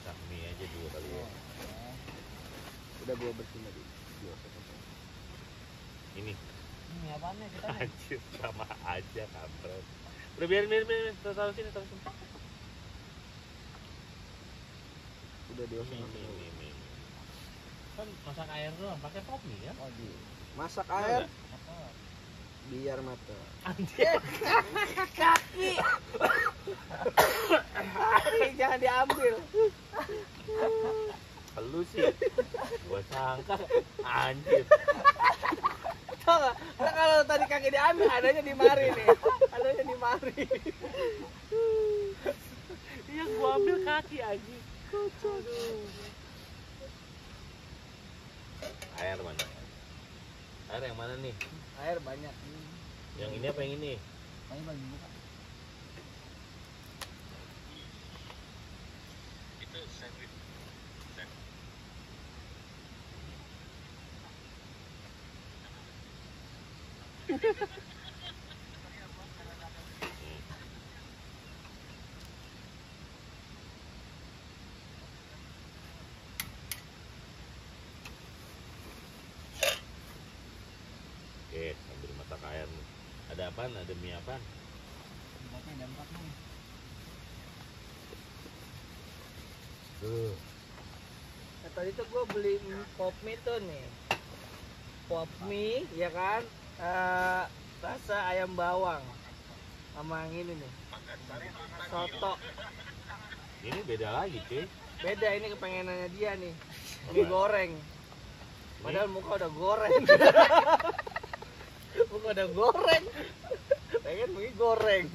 masak mie aja dulu kali ya. Udah gua bersihin tadi. Ini Ini apaan nih kita nih? anjir sama aja kampret. Udah biarin, taruh sini. Udah diolah. Mie. Kan masak air doang, pakai pop mie ya? Oh, masak air Apa? biar matang. Anjir. Kaki. Jangan diambil. Lu sih. Gua sangka anjir. Tahu nggak? Nah, kalau tadi kaki diambil, adanya di mari nih. Adanya di mari. Iya, gua ambil kaki anjing. Kocok. Air mana? Air yang mana nih? Air banyak. Yang ini apa yang ini? Paling bagi buka. Itu sandwich. Oke, sambil masak air nih. Ada apaan? Ada mie apaan? Tempatnya ada 4 nih. Tuh. Nah, tadi tuh gue beli pop mie tuh nih. Pop mie, ya kan? Rasa ayam bawang. Sama yang ini nih. Soto. Ini beda lagi, cuy. Beda, ini kepengenannya dia nih. Mie goreng. Padahal muka udah goreng. Muka udah goreng. Pengen mie goreng.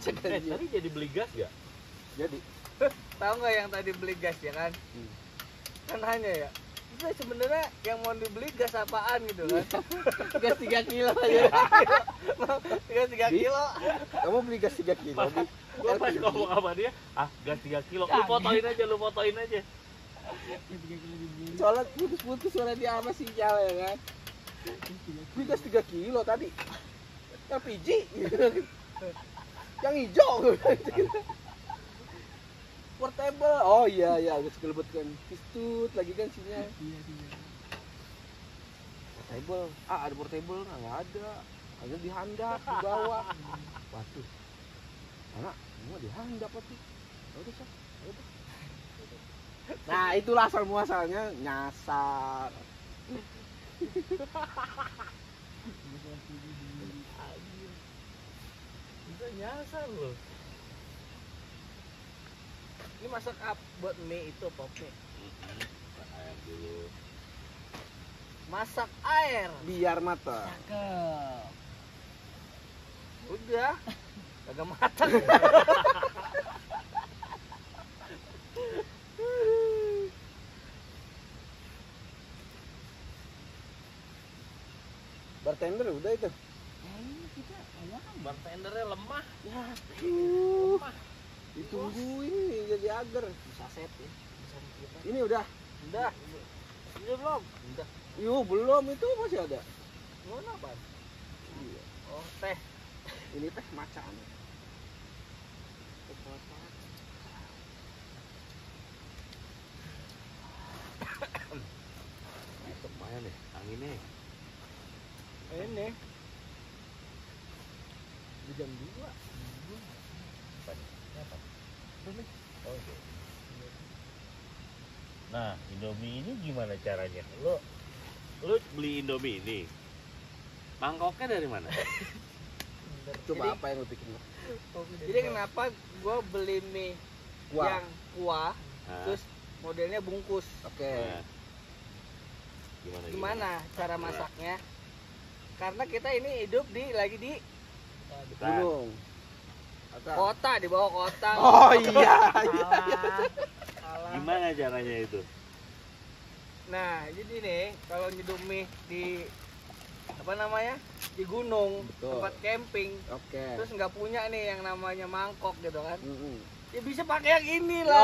Tadi jadi beli gas gak? Jadi, tahu nggak yang tadi beli gas ya kan? Kan hanya ya. Itu sebenarnya yang mau dibeli gas apaan gitu kan? Gas 3 kilo aja. Gas 3 kilo. Kamu beli gas 3 kilo? Gua pas ngomong sama dia, gas 3 kilo. Lu fotoin aja. Soalnya putus-putus suara dia sama sinyal ya kan? Beli gas 3 kilo tadi. Yang biji. Yang hijau. Portable. Oh iya, agak segelebet kan. Pistut lagi kan sinyal. Iya. Portable. Ada portable nggak ada. Ada di handap di bawah. Waduh. Anak, semua di handap tuh. Udah sah. Nah, itulah asal muasalnya nyasar. Bisa nyasar loh. Ini masak up buat mie itu pop mie. Masak air dulu. Masak air. Biar matang. Cakep. Udah. Kagak matang. Bartender udah itu. Ini kita ayam. Bartendernya lemah. Ya, Lemah. ditungguin nih jadi agar. Bisa set ya. Bisa kita. Ini udah. Udah. Ini belum? Udah. Yuk, belum itu masih ada. Mau apa? Iya. Oh, teh. Ini teh macan. Masuk mana nih? Anginnya. Ini. Di jam 2. Apa nih? Apa? Oh, oke. Nah, Indomie ini gimana caranya? Lu beli Indomie ini. Mangkoknya dari mana? Coba Jadi- apa yang lu bikin? Jadi kenapa gua beli mie Kuah. yang kuah Hah? terus modelnya bungkus? Oke. Nah. Gimana? Cara masaknya? Karena kita ini hidup lagi di Bukan. Gunung. Atau kota, di bawah kota. oh iya. Salah. Gimana caranya itu? Nah, jadi nih kalau nyeduh mie di apa namanya? Di gunung, Betul. tempat camping. Oke. Terus nggak punya nih yang namanya mangkok gitu kan. Ya bisa pakai yang ini lah.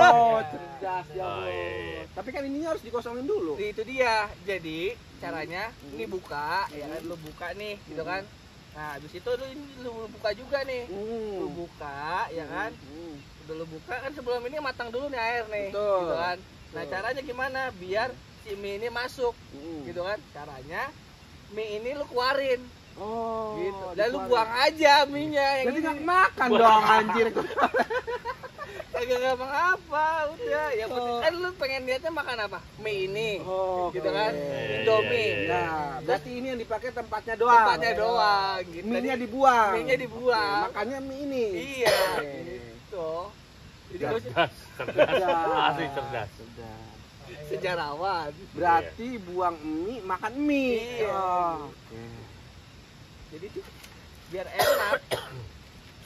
Oh, cerdas ya, Oh, Bos. iya, iya. Tapi kan ininya harus dikosongin dulu. Itu dia. Jadi caranya ini buka, ya kan lu buka nih, gitu kan. Nah, habis itu lu buka juga nih. Lu buka, ya kan. Udah lu buka kan sebelum ini matang dulu nih air nih, Betul. gitu kan. Nah, Betul. caranya gimana biar si mie ini masuk, gitu kan. Caranya mie ini lu keluarin, Oh, gitu. Dan lu dikeluarin. buang aja mie-nya yang Jadi ini. nggak makan dong anjir. Kagak gampang apa, udah. Yang penting Oh. kan lu pengen lihatnya makan apa? Mie ini. Oh, Gitu kan. Iya, Indomie. iya, iya. Nah, berarti ini yang dipakai tempatnya doang. Tempatnya doang, gitu. Mie-nya dibuang. Mie-nya dibuang. Oke, makannya mie ini. Iya, Oke. gitu. Jadi Cerdas. lu Cerdas, cerdas. Asli cerdas. Cerdas. sejarawan. Berarti buang mie, makan mie. Iya. Oh, oke. Jadi tuh biar enak.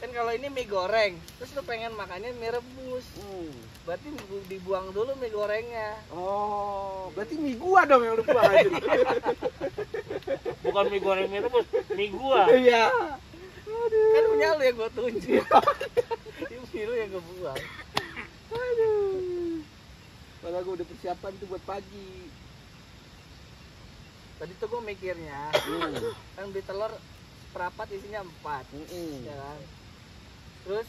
Kan kalau ini mie goreng, terus lu pengen makannya mie rebus. Berarti dibuang dulu mie gorengnya. Oh, berarti mie gua dong yang lu buang aja. Bukan mie goreng mie rebus, mie gua. Iya. Kan punya lu yang gua tunjuk. Ini lu yang gua buang. Aduh. Padahal gua udah persiapan tuh buat pagi. Tadi tuh gua mikirnya, kan beli telur seperempat isinya 4, ya kan. Terus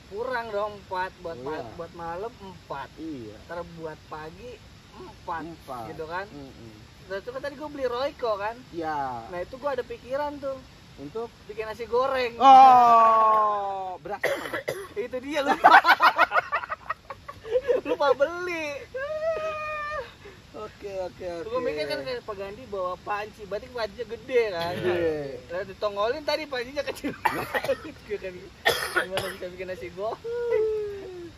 kurang dong 4 buat Oh, iya. buat malam 4. Iya. Ntar buat pagi 4, 4. gitu kan. Terus kan tadi gua beli Royco kan. Ya. Nah itu gua ada pikiran tuh Untuk bikin nasi goreng. oh, beras mana? Itu dia lupa. Lupa beli. Oke. Gue mikir kan kayak Pak Gandhi bawa panci, berarti pancinya gede kan. Gede. Nah, ditongolin tadi pancinya kecil. Gimana bisa bikin nasi goreng?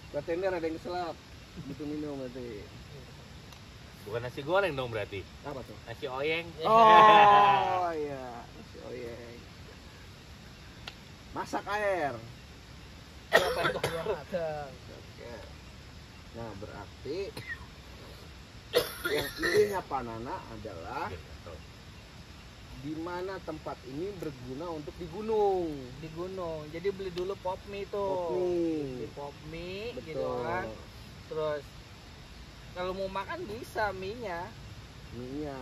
Bartender ada yang keselap. Butuh minum berarti. Bukan nasi goreng dong berarti. Apa tuh? Nasi oyeng. Oh iya, nasi oyeng. Masak air. Apa itu matang? Oke. Nah, berarti yang idenya Pak Nana adalah di mana tempat ini berguna untuk di gunung. Di gunung. Jadi beli dulu pop mie tuh. Pop mie. Beli pop mie gitu Betul. kan. Terus kalau mau makan bisa mie-nya. Mie-nya.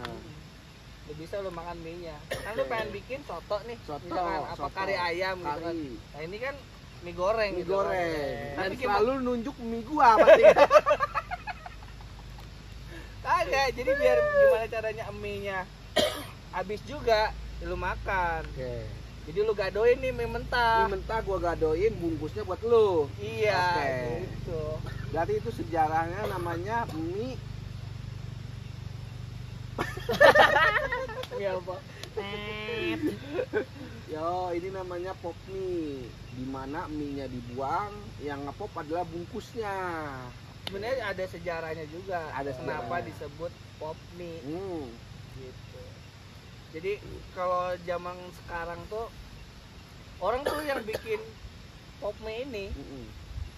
Lu bisa lu makan mie-nya. Kan lu Oke. pengen bikin soto nih. Soto, Misalkan apa soto, kari ayam gitu kan. kari. Nah, ini kan mie goreng Mie gitu. goreng. Kan. Dan Nanti gimana? selalu nunjuk mie gua pasti. Kagak, jadi biar gimana caranya mie-nya habis juga lu makan. Oke. Jadi lu gadoin nih mie mentah. Mie mentah gua gadoin, bungkusnya buat lu. Iya, Oke. gitu. Berarti itu sejarahnya namanya mie. Mie apa? Yo, ini namanya pop mie. Dimana mie-nya dibuang, yang ngepop adalah bungkusnya. Sebenarnya ada sejarahnya juga. Ada Kenapa sejarah. disebut pop mie gitu. Jadi kalau zaman sekarang tuh orang tuh yang bikin pop mie ini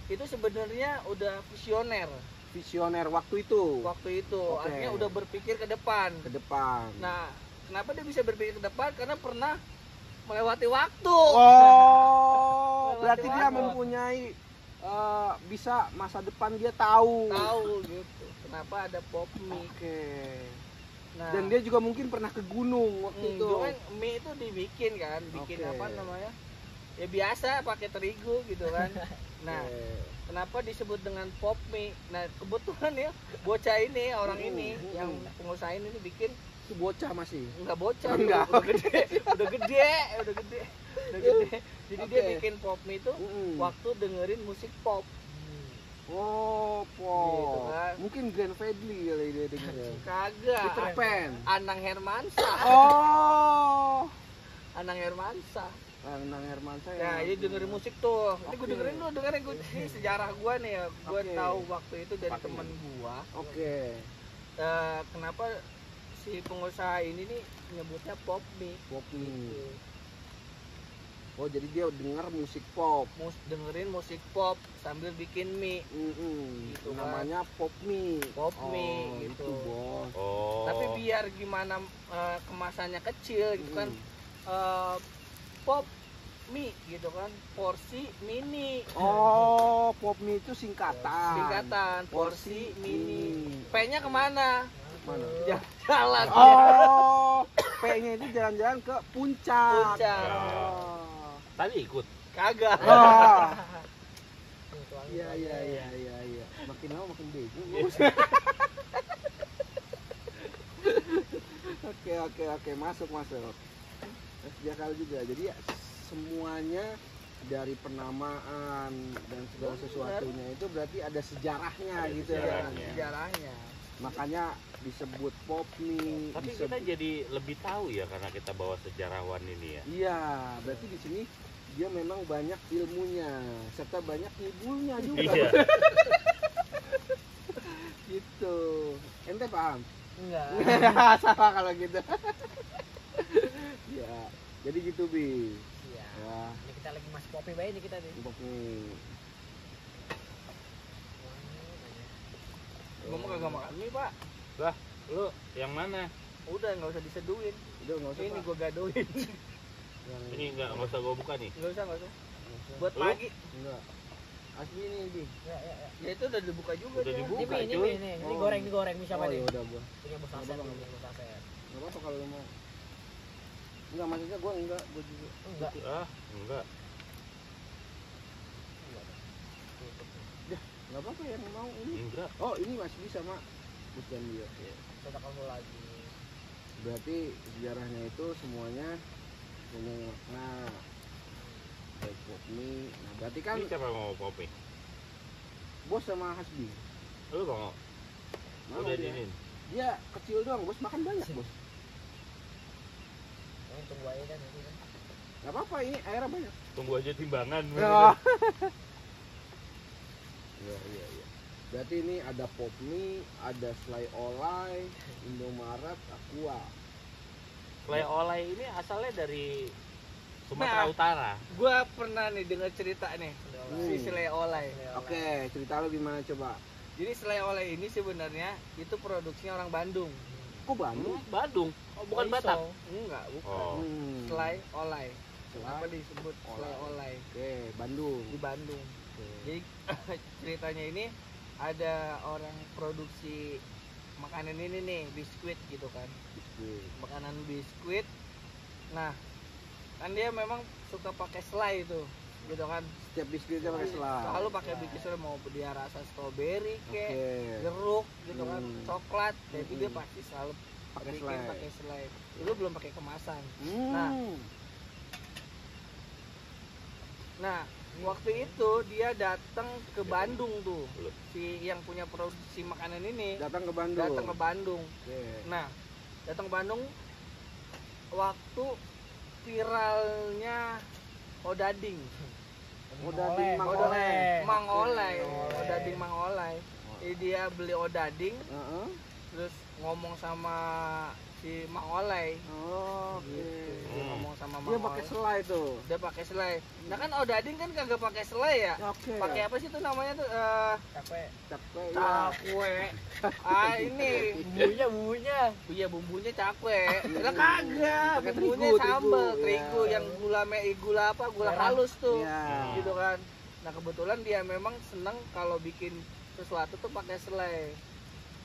itu sebenarnya udah visioner Visioner waktu itu. waktu itu. Oke. Artinya udah berpikir ke depan. Ke depan. Nah, kenapa dia bisa berpikir ke depan? Karena pernah melewati waktu. Oh, berarti dia Waktu. mempunyai bisa masa depan dia tahu. Tahu gitu. Kenapa ada pop mie? Oke. Nah, Dan dia juga mungkin pernah ke gunung waktu itu. dulu kan mie itu dibikin kan, bikin Oke. apa namanya? Ya biasa pakai terigu gitu kan. Nah, Oke. kenapa disebut dengan pop mie? Nah, kebetulan ya bocah ini, orang ini yang pengusaha ini bikin Itu bocah masih. enggak bocah, Enggak. udah gede, udah gede, udah gede, udah gede. Jadi dia Oke. bikin pop mie itu waktu dengerin musik pop. Oh, pop. Gitu kan. Mungkin Grand Fadli kali dia dengerin. Kagak. Peter Pan. Anang Hermansyah. Oh. Anang Hermansyah. Nang Hermansyah. Ya, yang- jadi dengerin musik tuh. Ini gue Oke. dengerin lu, dengerin gue. Ini sejarah gua nih ya. Gua Oke. tahu waktu itu dari Oke. temen gua. Oke. Kenapa si pengusaha ini nih nyebutnya pop mie? Pop mie. Oh, jadi dia denger musik pop. Dengerin musik pop sambil bikin mie. Gitu kan. Namanya pop mie. Pop mie, gitu. Itu, Bos. Oh. Tapi biar gimana kemasannya kecil gitu kan. Pop mie gitu kan, porsi mini. Oh, pop mie itu singkatan. Singkatan porsi mini. P-nya kemana? Mana? Jalan. Oh, P-nya itu jalan-jalan ke puncak. Puncak. Oh. Tadi ikut. Kagak. Oh. Tuang Iya, itu iya, aja. iya, iya, iya. Makin lama makin bego. Oke, masuk. Sejak kali juga. Jadi ya, semuanya dari penamaan dan segala sesuatunya itu berarti ada sejarahnya Ada gitu ya. sejarahnya. Sejarahnya. Makanya disebut pop mie. Tapi kita jadi lebih tahu ya karena kita bawa sejarawan ini ya. Iya, berarti di sini dia memang banyak ilmunya serta banyak ngibulnya juga. Iya. Gitu. Ente paham? Enggak. Sama kalau gitu. Ya, jadi gitu Bi. Iya. Ya, Ini kita lagi masih kopi baik nih kita nih. pop mie. Gua mau kagak makan mie, Pak. Lu yang mana? Udah nggak usah diseduhin. Udah enggak usah. Ini Pak. gua gadoin. Yang Ini nggak usah gua buka nih. Nggak usah. enggak Buat Lu? pagi. Enggak. Asli ini Bi. Ya. Ya itu udah dibuka juga. Udah dia. dibuka. Ini Bukan, ini cuy. nih. Ini Oh. goreng nih siapa Oh, nih? ya udah gua. Punya bos aset, Nggak apa-apa. punya bos aset. Enggak apa-apa kalau lu mau. Enggak, maksudnya gua enggak, gua juga. Enggak. Ah, enggak. Enggak apa-apa yang mau ini. Enggak. Oh, ini masih bisa, Mak. Bukan dia. Ya. Kita kamu lagi. Berarti sejarahnya itu semuanya punya makna. Baik pop mie. Nah, berarti kan Ini siapa yang mau kopi? bos sama Hasbi. Lu mau? Mau Udah dia. dinin. Dia kecil doang, bos makan banyak, bos. Ini tunggu aja kan nanti kan. Enggak apa-apa, ini airnya banyak. Tunggu aja timbangan. Iya. Berarti ini ada pop mie, ada selai olay, Indomaret, Aqua. Play olay ini asalnya dari Sumatera Nah. Utara. Gua pernah nih dengar cerita nih si selai olay. Oke, cerita lu gimana coba? Jadi selai olay ini sebenarnya itu produksinya orang Bandung. Kok Bandung? Badung. Oh, bukan Oh, Batak. iso. Enggak, bukan. Oh. Selai olay. Selai Kenapa disebut selai olay Oke, Bandung. di Bandung? Oke. Jadi ceritanya ini ada orang produksi makanan ini nih, biskuit gitu kan. Biskuit. Makanan biskuit. Nah, kan dia memang suka pakai selai itu, gitu kan. Setiap biskuitnya pakai selai. Selalu pakai biskuit selai, mau dia rasa strawberry Oke. kek, jeruk gitu kan, coklat, tapi dia Hmm. pasti selalu Pakai bikin selai. pakai selai. Itu belum pakai kemasan. Hmm. Nah, waktu itu dia datang ke Bandung tuh, Belum. si yang punya produksi makanan ini Datang ke Bandung. datang ke Bandung. Oke. Nah, datang ke Bandung waktu viralnya Odading, Odading Mang Oleh. Oleh. Mang Olay, Oleh. Odading Mang Olay. Jadi dia beli Odading, Heeh. terus ngomong sama si Mang Olay. Oh, oke. Gitu. Dia ngomong sama Mang Dia pakai Olay. selai tuh. Dia pakai selai. Nah kan Odading kan kagak pakai selai ya. Oke. Pakai apa sih tuh namanya tuh? Capek. Capek ya. Cakwe. Ah ini. Bumbunya. Iya bumbunya cakwe. Lah kagak. Pakai Bumbunya terigu, sambel, terigu. terigu Ya. yang gula apa? Gula Merah. halus tuh. Iya. Gitu kan. Nah, kebetulan dia memang seneng kalau bikin sesuatu tuh pakai selai.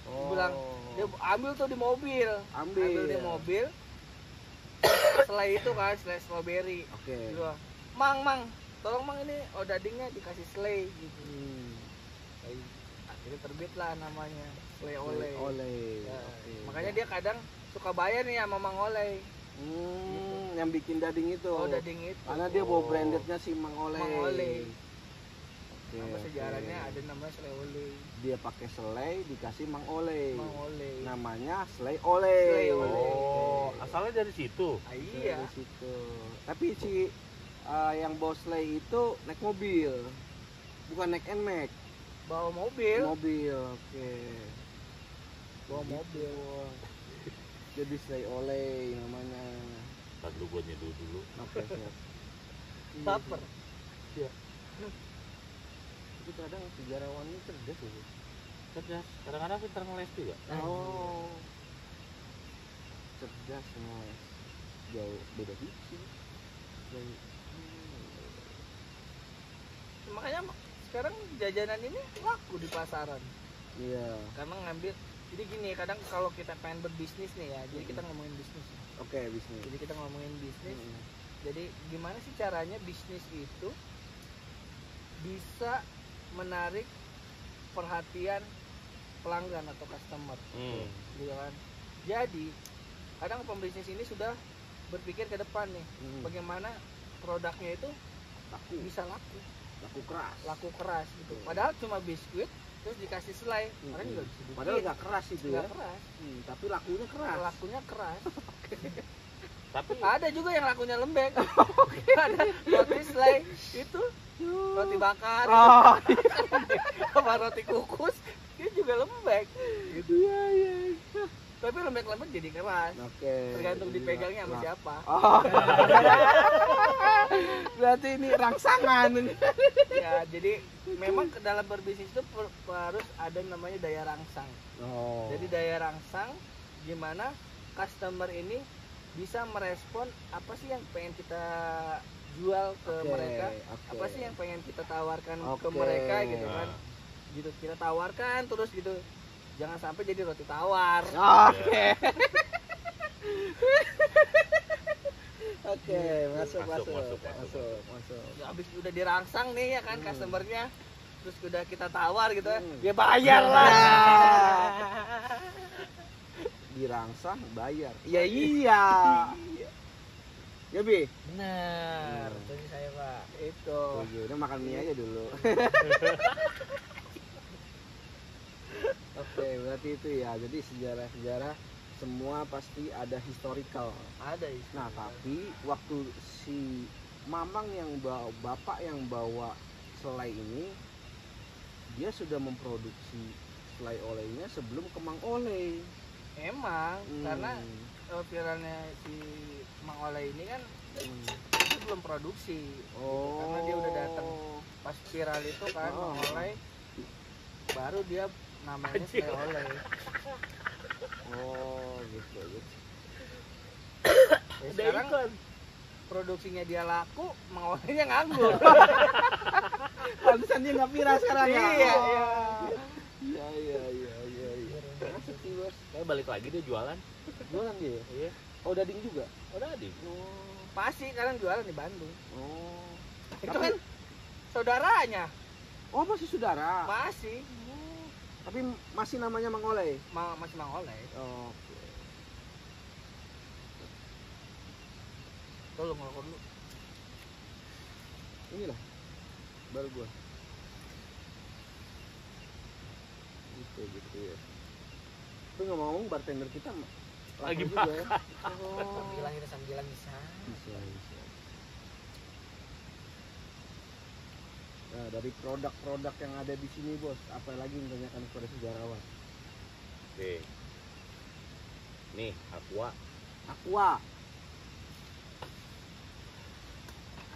Oh. Bilang, dia ambil tuh di mobil. ambil Di mobil. Selai itu kan, selai strawberry. Oke. Gitu. Mang, tolong Mang ini Odadingnya dikasih selai gitu. Akhirnya terbit lah namanya selai oleh. Oleh. Ya, Oke. makanya dia kadang suka bayar nih sama Mang Oleh. Yang bikin dading itu. Oh, Dading itu. Karena dia bawa brandednya si Mang Oleh. Mang Oleh. Oke, Nama sejarahnya oke. ada namanya selai oleh. Dia pakai selai dikasih Mang Oleh. Mang Oleh. Namanya selai oleh. Selai oleh. Oh, asalnya dari situ. Ah, iya. Dari situ. Tapi si yang bawa selai itu naik mobil. Bukan naik NMAX. Bawa mobil. Mobil. Oke. Bawa Gitu. mobil. Jadi selai oleh namanya. Ntar dulu gua nyeduh dulu. Oke, siap. Baper. Itu kadang sejarawan ini cerdas ya. Cerdas. Kadang-kadang pintar ngeles juga. Oh. Cerdas mas. Jauh beda dikit. makanya sekarang jajanan ini laku di pasaran Iya. karena ngambil. Jadi gini, kadang kalau kita pengen berbisnis nih ya, jadi kita ngomongin bisnis. Oke, bisnis. Jadi kita ngomongin bisnis. Mm-mm. Jadi gimana sih caranya bisnis itu bisa menarik perhatian pelanggan atau customer, gitu kan? Jadi kadang pembisnis ini sudah berpikir ke depan nih, bagaimana produknya itu Laku, bisa laku keras. gitu. Padahal cuma biskuit terus dikasih selai, orang juga bisa bikin. Padahal nggak keras itu ya. Nggak keras, Tapi lakunya keras. lakunya keras. Tapi Ada juga yang lakunya lembek. Ada roti selai itu roti bakar, Oh, sama roti kukus dia juga lembek. gitu ya. Tapi lembek-lembek jadi keras. Oke. Tergantung Jadi dipegangnya sama lah. siapa. Oh. Berarti ini rangsangan. Ya, jadi memang ke dalam berbisnis itu harus ada namanya daya rangsang. Oh. Jadi daya rangsang gimana customer ini bisa merespon apa sih yang pengen kita jual ke Oke, mereka, oke. apa sih yang pengen kita tawarkan ke Oke. mereka gitu kan. Gitu kita tawarkan terus gitu. Jangan sampai jadi roti tawar. Oke. Oke, masuk. Ya, habis udah dirangsang nih ya kan customernya, terus udah kita tawar gitu ya, Hmm. dia bayar lah. Dirangsang bayar. Ya Iya. Ya, Bi. Benar, setuju saya Pak. itu. Udah makan mie aja dulu. Oke, berarti itu ya. Jadi sejarah-sejarah semua pasti ada historical. Ada itu. Nah, tapi waktu si Mamang yang bapak yang bawa selai ini, dia sudah memproduksi selai olehnya sebelum ke Mang Oleh. Emang karena viralnya si Mang Oleh ini kan itu belum produksi. Oh. Karena dia udah datang pas viral itu kan Oh. Mang Oleh, baru dia namanya Anjing. Selai Oleh. Oh, gitu. Ya, sekarang produksinya dia laku, Mang Olehnya nganggur. Pantesan dia nggak viral sekarang ya. Iya, Iya. Masuk sih, Bos. kayak balik lagi dia jualan. Jualan dia ya? Iya. Oh, dading juga. Udah adik. Pasti sekarang jualan di Bandung. Oh. Itu kan saudaranya, Oh, masih saudara. masih Tapi masih namanya Mang Oleh. masih Mang Oleh. Oke. Tolong ngelokor dulu. Inilah baru gua. Gitu ya. Tapi ngomong-ngomong bartender kita Lagi lapar juga ya. Sambilan kita sambilan bisa. Bisa. Nah, dari produk-produk yang ada di sini, Bos, apa lagi yang ditanyakan kepada sejarawan? Oke. Nih, aqua Aqua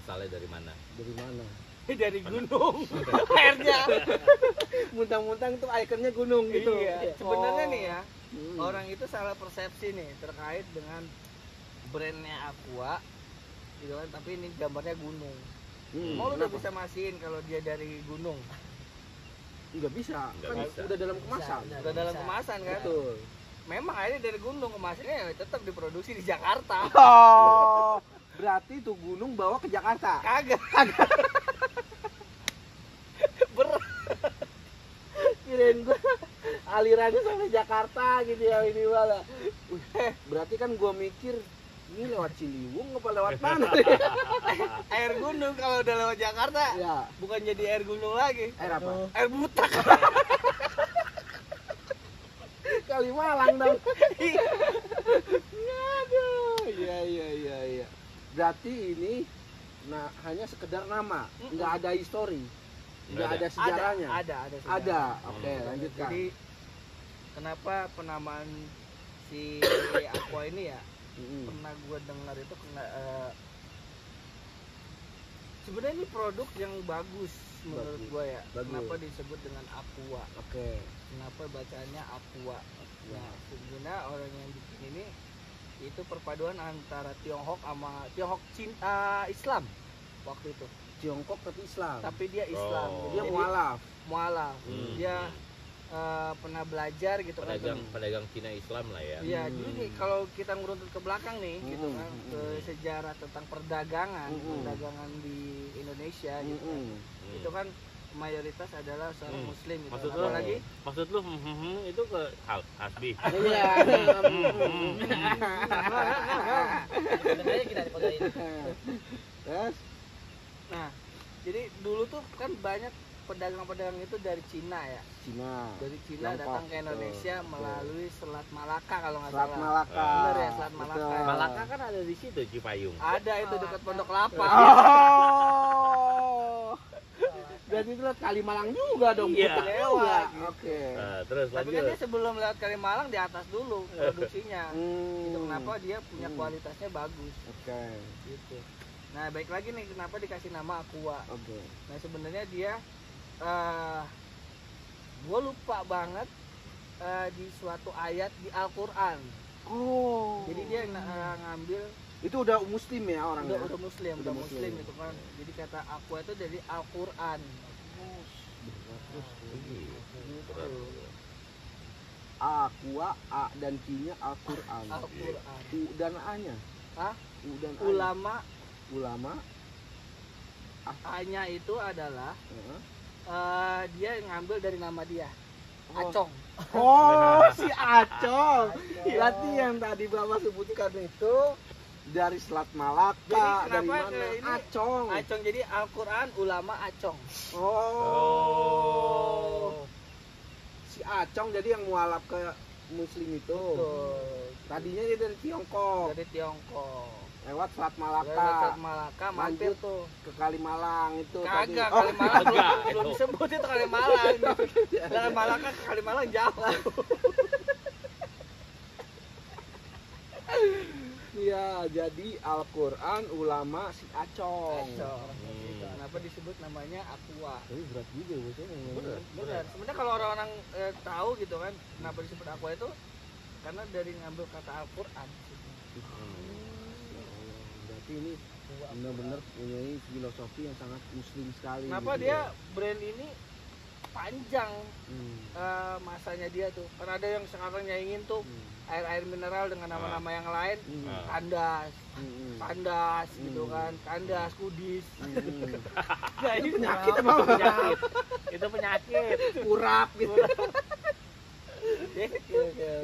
asalnya dari mana? dari mana? Dari gunung. Airnya. Muntang-muntang tuh ikonnya gunung gitu. Iya. Sebenarnya Oh. nih ya, Hmm. orang itu salah persepsi nih terkait dengan brandnya Aqua, gitu kan? Tapi ini gambarnya gunung. Mau lu udah Kenapa? bisa masihin kalau dia dari gunung? Nggak bisa. Nggak Kan bisa. udah dalam kemasan. Bisa. Udah dalam kemasan kan? Betul. Memang akhirnya dari gunung, kemasannya ya tetap diproduksi di Jakarta. Oh, berarti tuh gunung bawa ke Jakarta. Kagak. Berat. Kirain gua alirannya sampai Jakarta gitu ya ini malah. Berarti kan gua mikir ini lewat Ciliwung apa lewat mana? Air gunung kalau udah lewat Jakarta Ya, bukan jadi air gunung lagi, air apa? air butak. Kalimalang dong. Aduh, iya. Berarti ini hanya sekedar nama, nggak ada histori, nggak ada sejarahnya. Ada sejarah. Ada. Oke, lanjutkan. Jadi kenapa penamaan si Aqua ini ya? Pernah gue dengar itu sebenarnya ini produk yang bagus menurut Bagus. gue ya. Bagus. Kenapa disebut dengan Aqua? Oke. Kenapa bacanya Aqua? Nah, sebenarnya orang yang bikin ini itu perpaduan antara Tiongkok sama Islam waktu itu. Tiongkok tapi Islam. tapi dia Islam. Oh. Dia Jadi mualaf. mualaf. Hmm. Dia pernah belajar gitu kan. pedagang Cina Islam lah ya. Iya, jadi nih, kalau kita ngurutut ke belakang nih, gitu Hmm. kan, ke sejarah tentang perdagangan, Hmm. perdagangan di Indonesia, gitu kan. Hmm. Itu kan mayoritas adalah seorang Hmm. Muslim, gitu. Maksud lu Apalagi Maksud lu itu ke Hasbi. Iya. Sebenarnya kita dipegain. Terus nah, jadi dulu tuh kan banyak pedagang-pedagang itu dari Cina ya. Cina. Dari Cina Tiongkok, datang ke Indonesia betul. melalui Selat Malaka kalau nggak Selat salah. Malaka. Bener ya, Selat Malaka. Betul. Malaka kan ada di situ Cipayung. Ada itu dekat Pondok Kelapa. Oh. Berarti itu lewat Kalimalang juga dong. Iya. putar Lewat, juga. gitu. Oke. Nah, terus Tapi kan lanjut. dia sebelum lewat Kalimalang di atas dulu produksinya. Itu kenapa dia punya Hmm. kualitasnya bagus Oke. gitu. Nah, baik lagi nih kenapa dikasih nama Aqua. Oke. Nah, sebenarnya dia gue lupa banget di suatu ayat di Al-Qur'an. Oh. Jadi dia ngambil itu udah muslim ya orangnya. udah muslim, Udah udah muslim muslim. itu kan. Jadi kata Aqua itu dari Al-Qur'an. Gitu. Aqua, A dan Q-nya Al-Qur'an. Al-Qur'an. U dan A-nya. Hah? U dan A. Ulama Ulama. A-nya itu adalah Heeh. dia ngambil dari nama dia. Oh. Acong. Oh, si Acong. Berarti yang tadi Bapak sebutkan itu dari Selat Malaka, Jadi dari kenapa mana? ini Acong. Acong jadi Al-Qur'an ulama Acong. Oh. Si Acong jadi yang mualaf ke muslim itu. Tuh. Tadinya dia dari Tiongkok. Dari Tiongkok. Lewat Selat Dari Malaka Malaka mampir Lanjut tuh. ke Kalimalang itu tadi. Kagak, Oh, Kalimalang kagak. belum disebut itu Kalimalang. Dari Malaka ke Kalimalang jauh. iya, jadi Al-Qur'an ulama si Acong. Acong. Gitu. Kenapa disebut namanya Aqua? Tapi berat juga bosnya. Benar. Sebenarnya kalau orang-orang tahu gitu kan, kenapa disebut Aqua itu karena dari ngambil kata Al-Qur'an. Berarti ini benar-benar punya filosofi yang sangat muslim sekali. Kenapa gitu dia ya. brand ini panjang Hmm. masanya dia tuh? Karena ada yang sekarang nyaingin tuh Hmm. air-air mineral dengan nama-nama yang lain. Hmm. Kandas, Hmm. Kandas gitu kan, Kandas, Kudis. Hmm. Nah, ini Penyakit kenapa? apa? Penyakit. Itu penyakit. Kurap gitu.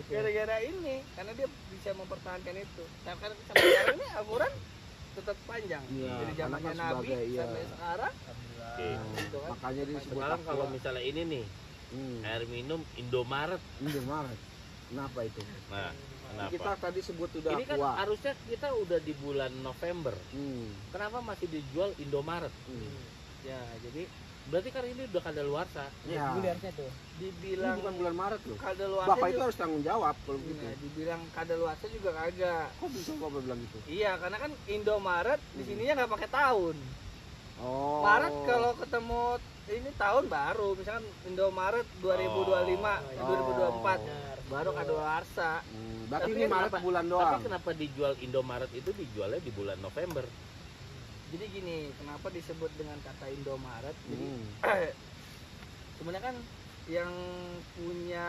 Gara-gara ini, karena dia bisa mempertahankan itu. Nah, karena sampai sekarang ini Al-Quran tetap panjang. Iya, Dari karena zamannya kan Nabi sebagai, iya. sampai sekarang. Oke. Gitu kan. Makanya dia disebut Sekarang kalau Aqua. misalnya ini nih, Hmm. air minum Indomaret. Indomaret. Kenapa itu? Nah, kenapa? Kita tadi sebut udah Ini kan Aqua. harusnya kita udah di bulan November. Hmm. Kenapa masih dijual Indomaret? Hmm. Ya, jadi Berarti kan ini udah kadaluarsa. Ya. Bulannya tuh. Ini dibilang bukan bulan Maret loh. kadaluarsa Bapak itu juga, harus tanggung jawab kalau gitu. dibilang kadaluarsa juga kagak. Kok bisa Bapak bilang gitu? Iya, karena kan Indomaret di sininya nggak pakai tahun. Oh. Maret kalau ketemu ini tahun baru, misalkan Indomaret 2025, Oh. 2024 Benar. baru kadaluarsa. Berarti Tapi ini Maret kenapa- bulan Tapi doang. kenapa dijual Indomaret itu dijualnya di bulan November? Jadi gini, kenapa disebut dengan kata Indomaret? Jadi Hmm. sebenarnya kan yang punya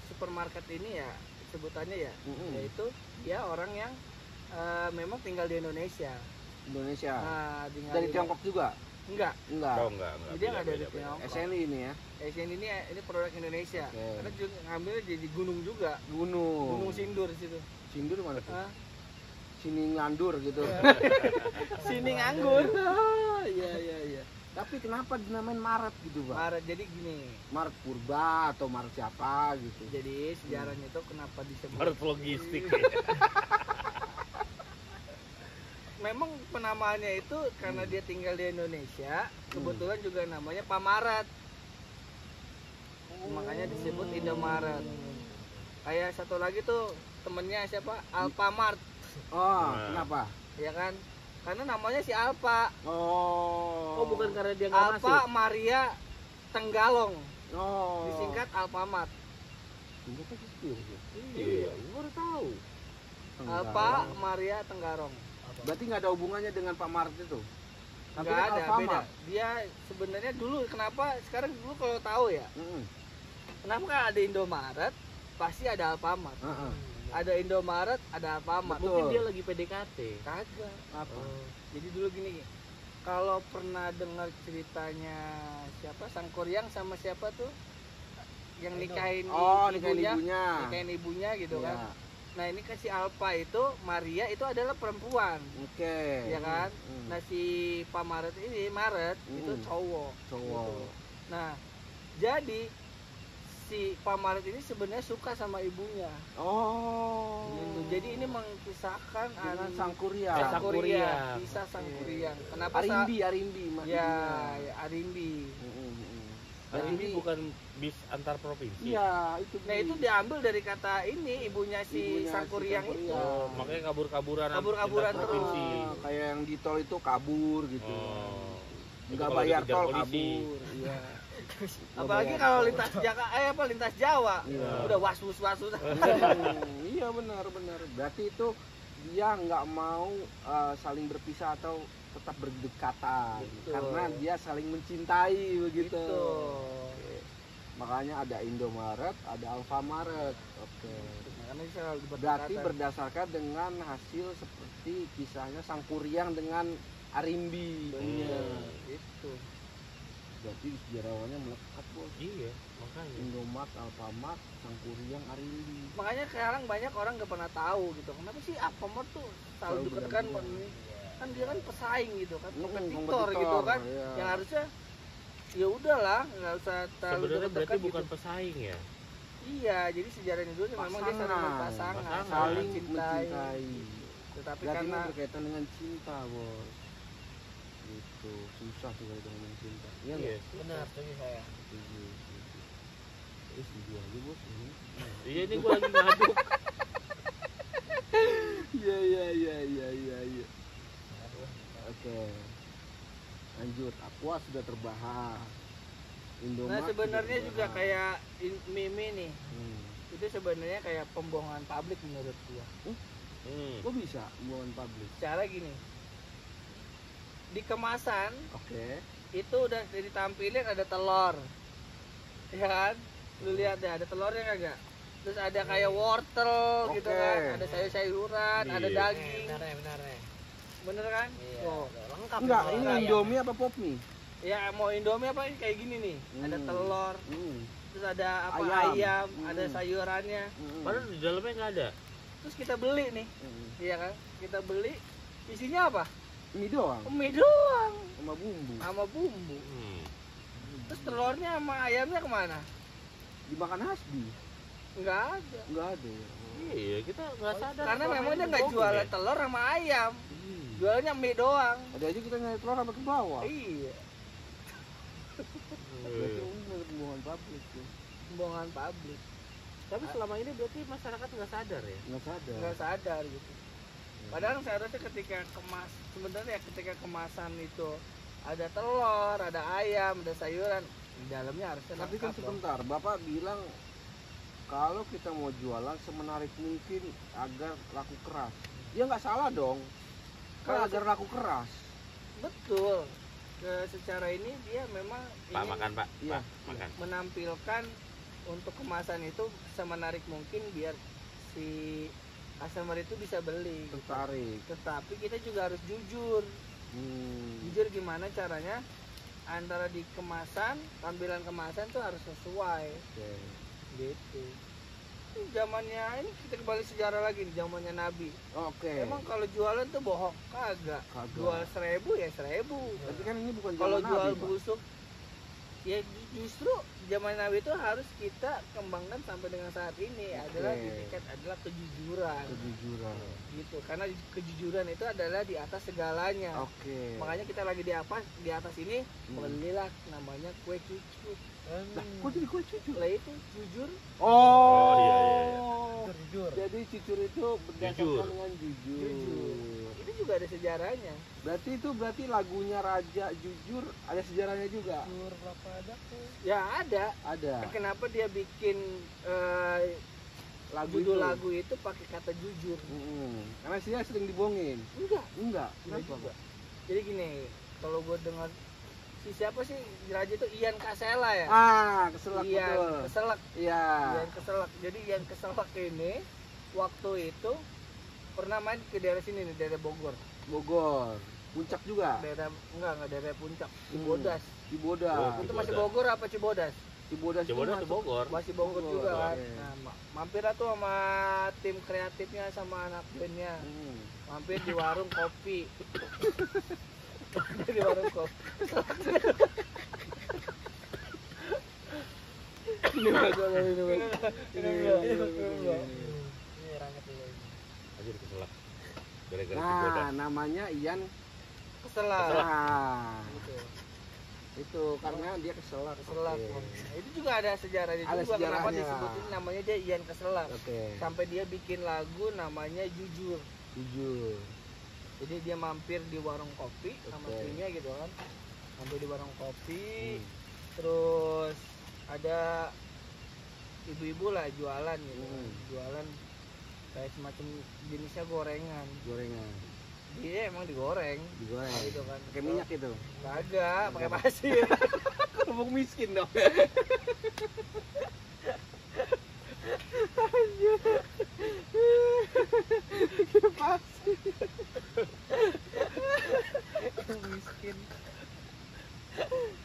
supermarket ini ya sebutannya ya, Mm-mm. yaitu dia orang yang memang tinggal di Indonesia. Indonesia. Nah, tinggal Dari di- Tiongkok juga? Enggak. Enggak. Oh enggak. Jadi dia nggak dari beda-beda. Tiongkok. SNI ini ya. Asian ini produk Indonesia. Oke. Karena juga ngambilnya jadi gunung juga. Gunung. Gunung Sindur di situ. Sindur mana tuh? Hah? Sini ngandur gitu. Sini nganggur. Iya iya iya. Tapi kenapa dinamain Maret gitu, Pak? Maret. Jadi gini. Maret Purba atau Maret siapa gitu. Jadi sejarahnya itu kenapa disebut Maret logistik. memang penamaannya itu karena dia tinggal di Indonesia, kebetulan juga namanya Pak Maret. Makanya disebut Indomaret. Kayak satu lagi tuh temennya siapa? Alfamart, Oh, Nah. kenapa? ya kan? Karena namanya si Alfa. Oh. Oh bukan karena dia nggak masuk. Alfa Maria Tenggalong, Oh. disingkat Alfamart. Singkat apa sih? Iya, gue baru tahu. Alfa Maria Tenggarong. Berarti nggak ada hubungannya dengan Pak Maret itu? Tapi Nggak kan ada, Alfamart. beda. Dia sebenarnya dulu kenapa sekarang dulu kalau tahu ya, Mm-mm. kenapa kan ada Indomaret, pasti ada Alfamart. Heeh. Ada Indomaret, ada Alfamart. Betul. Mungkin dia lagi PDKT. Kagak. Apa? Jadi dulu gini, kalau pernah dengar ceritanya siapa Sangkuriang sama siapa tuh yang nikahin Oh, nikahin ibunya. nikahin ibunya gitu Iya. kan. Nah ini kan si Alfa itu, Maria itu adalah perempuan, Oke. ya kan. Mm. Nah si Pak Maret ini, Maret itu cowok. Cowok. Gitu. Nah jadi si Pak Maret ini sebenarnya suka sama ibunya. Oh. Gitu. Jadi ini mengisahkan Dengan an- Sangkuriang. Sangkuriang. kisah Sangkuriang. Kenapa Arimbi Ya, ya, Arimbi. Ini bukan bis antar provinsi. Iya, itu. Nah itu diambil dari kata ini ibunya si Ibunya si Sangkuriang itu. Oh, makanya kabur-kaburan Kabur-kaburan lintas terus. provinsi. Kayak yang di tol itu kabur gitu. Oh. Itu Enggak kalau bayar dikejar tol polisi. kabur. Iya. Apalagi bayar kalau tol. lintas Jawa. Iya. Udah was-was. Iya benar. Berarti itu dia nggak mau saling berpisah atau tetap berdekatan Betul. karena dia saling mencintai begitu. Gitu. Oke. Makanya ada Indomaret, ada Alfamaret. Oke. Karena ini selalu Berarti berdekatan. berdasarkan dengan hasil seperti kisahnya Sangkuriang dengan Arimbi. Iya, gitu. Berarti sejarawannya melekat bos. Iya, makanya. Indomaret, Alfamart, Sangkuriang, Arimbi. Makanya sekarang banyak orang nggak pernah tahu gitu. Kenapa sih Alfamart tuh selalu Selalu dekatkan bergantian. kan dia kan pesaing gitu kan, kompetitor kompetitor, gitu kan. iya. Yang harusnya ya udahlah nggak usah terlalu Sebenarnya berarti dekat-dekat bukan gitu. pesaing ya. Iya, jadi sejarahnya dulu memang dia saling Pasangan. berpasangan, Pasangan. Saling mencintai. mencintai. Tetapi Berarti karena ini berkaitan dengan cinta bos. Gitu, susah sih kalau ngomong cinta. Iya Iya. nggak? Benar, setuju saya. Setuju. Setuju aja bos. Iya, ini gua lagi ngaduk. Iya. Oke. Lanjut, Aqua sudah terbahas. Indomaret nah sebenarnya sudah juga terbahas. kayak Mimi nih, Hmm. itu sebenarnya kayak pembohongan publik menurut gua. Kok bisa hubungan publik? Cara gini, di kemasan Oke. itu udah ditampilin ada telur, ya kan? Lu lihat deh, ada telurnya kagak? Terus ada kayak wortel gitu Oke. kan, ada sayur-sayuran, ada Iya. daging, Benar. bener kan? Iya. Tuh. Lengkap. Enggak, itu. ini Iya. Indomie apa pop mie? Ya mau Indomie apa kayak gini nih, ada Hmm. telur, Hmm. terus ada apa Ayam. ayam, Hmm. ada sayurannya. Hmm. Padahal di dalamnya nggak ada. Terus kita beli nih, Hmm. iya kan? Kita beli, isinya apa? Mie doang Mie doang sama bumbu. sama bumbu. Hmm. Terus telurnya sama ayamnya kemana? Dimakan hasbi? Nggak ada. Enggak ada ya. Iya, kita nggak sadar. Karena selama memang ini dia nggak bohong jual ya. telur sama ayam, Hmm. jualnya mie doang. Ada aja kita nyari telur apa ke bawah. Iya, Berarti Iya. ini hubungan publik tuh. pembohongan publik, Tapi selama ini berarti masyarakat nggak sadar ya. Nggak sadar. nggak sadar gitu. Padahal seharusnya ketika sebenarnya ketika kemasan itu ada telur, ada ayam, ada sayuran, di dalamnya harusnya Tapi kan lengkap dong. sebentar, Bapak bilang kalau kita mau jualan semenarik mungkin agar laku keras. Ya nggak salah dong. Kan Kalau agar laku keras. Betul. Secara ini dia memang Pak ingin makan Pak. Iya. Pak makan. menampilkan untuk kemasan itu semenarik mungkin biar si customer itu bisa beli. Tertarik. Tetapi kita juga harus jujur. Jujur gimana caranya antara di kemasan, tampilan kemasan tuh harus sesuai Oke. gitu. Ini zamannya ini kita kembali sejarah lagi di zamannya Nabi. Oke. Emang kalau jualan tuh bohong kagak. Kagak. Jual 1000 ya 1000. Tapi kan ini bukan Kalau zaman jual Nabi, Pak. busuk ya justru zaman Nabi itu harus kita kembangkan sampai dengan saat ini adalah didikat adalah kejujuran Kejujuran. gitu, karena kejujuran itu adalah di atas segalanya. Oke. Makanya kita lagi di atas ini belilah namanya kue cucut. Lah, kok jadi kue cucu? Lah itu jujur. Oh, iya. Jujur. Jadi cucur itu berdasarkan Jujur. dengan jujur. Itu juga ada sejarahnya. Berarti lagunya Raja Jujur ada sejarahnya juga. Jujur berapa ada tuh? Ya ada. Ada. Kenapa dia bikin Lagu judul itu. lagu itu pakai kata jujur? Karena dia sering dibohongin. Enggak. Enggak. Enggak Kenapa, juga. Pak? Jadi gini, kalau gue dengar si siapa sih raja itu Ian Kasela ya. Keselak Ian betul. Keselak. Iya. Ian Keselak. Jadi Ian Keselak ini waktu itu pernah main ke daerah sini nih, daerah Bogor. Bogor. Puncak juga. Daerah enggak daerah Puncak, Cibodas. Cibodas. Oh, Itu masih Cibodas. Bogor apa Cibodas? Cibodas itu Coba tuh masuk- Bogor. Masih Bogor Bogor, juga kan. oke. Nah, mampir lah tuh sama tim kreatifnya sama anak bandnya. Hmm. Mampir di warung kopi. Di warung kopi. Ini bagus, ini bagus. Ini ranget dulu. Aja keselak. Gara-gara Nah, Cibodas. namanya Ian. Keselak. Nah, Gitu. itu karena dia keselak. Keselak. Oke. Nah, itu juga ada sejarahnya Ada juga kenapa sejarahnya. disebutin namanya dia Ian Keselak. Oke. Sampai dia bikin lagu namanya Jujur. Jujur. Jadi dia mampir di warung kopi sama Oke. timnya gitu kan. Mampir di warung kopi, Hmm. terus ada ibu-ibu lah jualan gitu kan. Hmm. Jualan kayak semacam jenisnya gorengan. Gorengan. Dia emang digoreng Digoreng. gitu kan. Pakai minyak itu. Kagak, pakai pasir. Kerupuk miskin dong. Pasir. Miskin.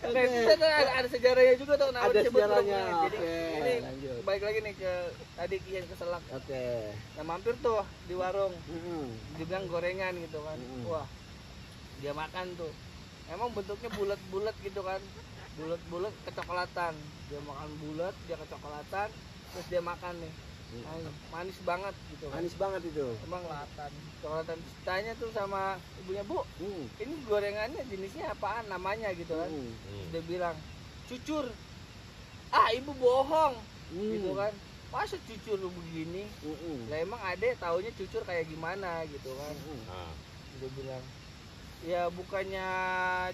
Nah, itu ada sejarahnya juga tuh kenapa Ada disebut sejarahnya. gorengan. Jadi Oke, ini lanjut. balik lagi nih ke tadi Ian Keselak. Oke. Nah, mampir tuh di warung, Mm-mm. dibilang gorengan gitu kan. Mm-mm. Wah, dia makan tuh. Emang bentuknya bulat-bulat gitu kan. Bulat-bulat kecoklatan. Dia makan bulat, dia kecoklatan, terus dia makan nih. Nah, manis banget gitu kan. Manis banget itu. Emang kelatan. Coklatan. Terus tanya tuh sama ibunya, "Bu, Hmm. ini gorengannya jenisnya apaan namanya?" gitu kan. Hmm. Hmm. Dia bilang, "Cucur." "Ah, ibu bohong." Hmm. Gitu kan. "Masa cucur lu begini?" Mm-mm. Lah emang adek taunya cucur kayak gimana gitu kan. Mm-mm. Nah, Dia bilang, "Ya bukannya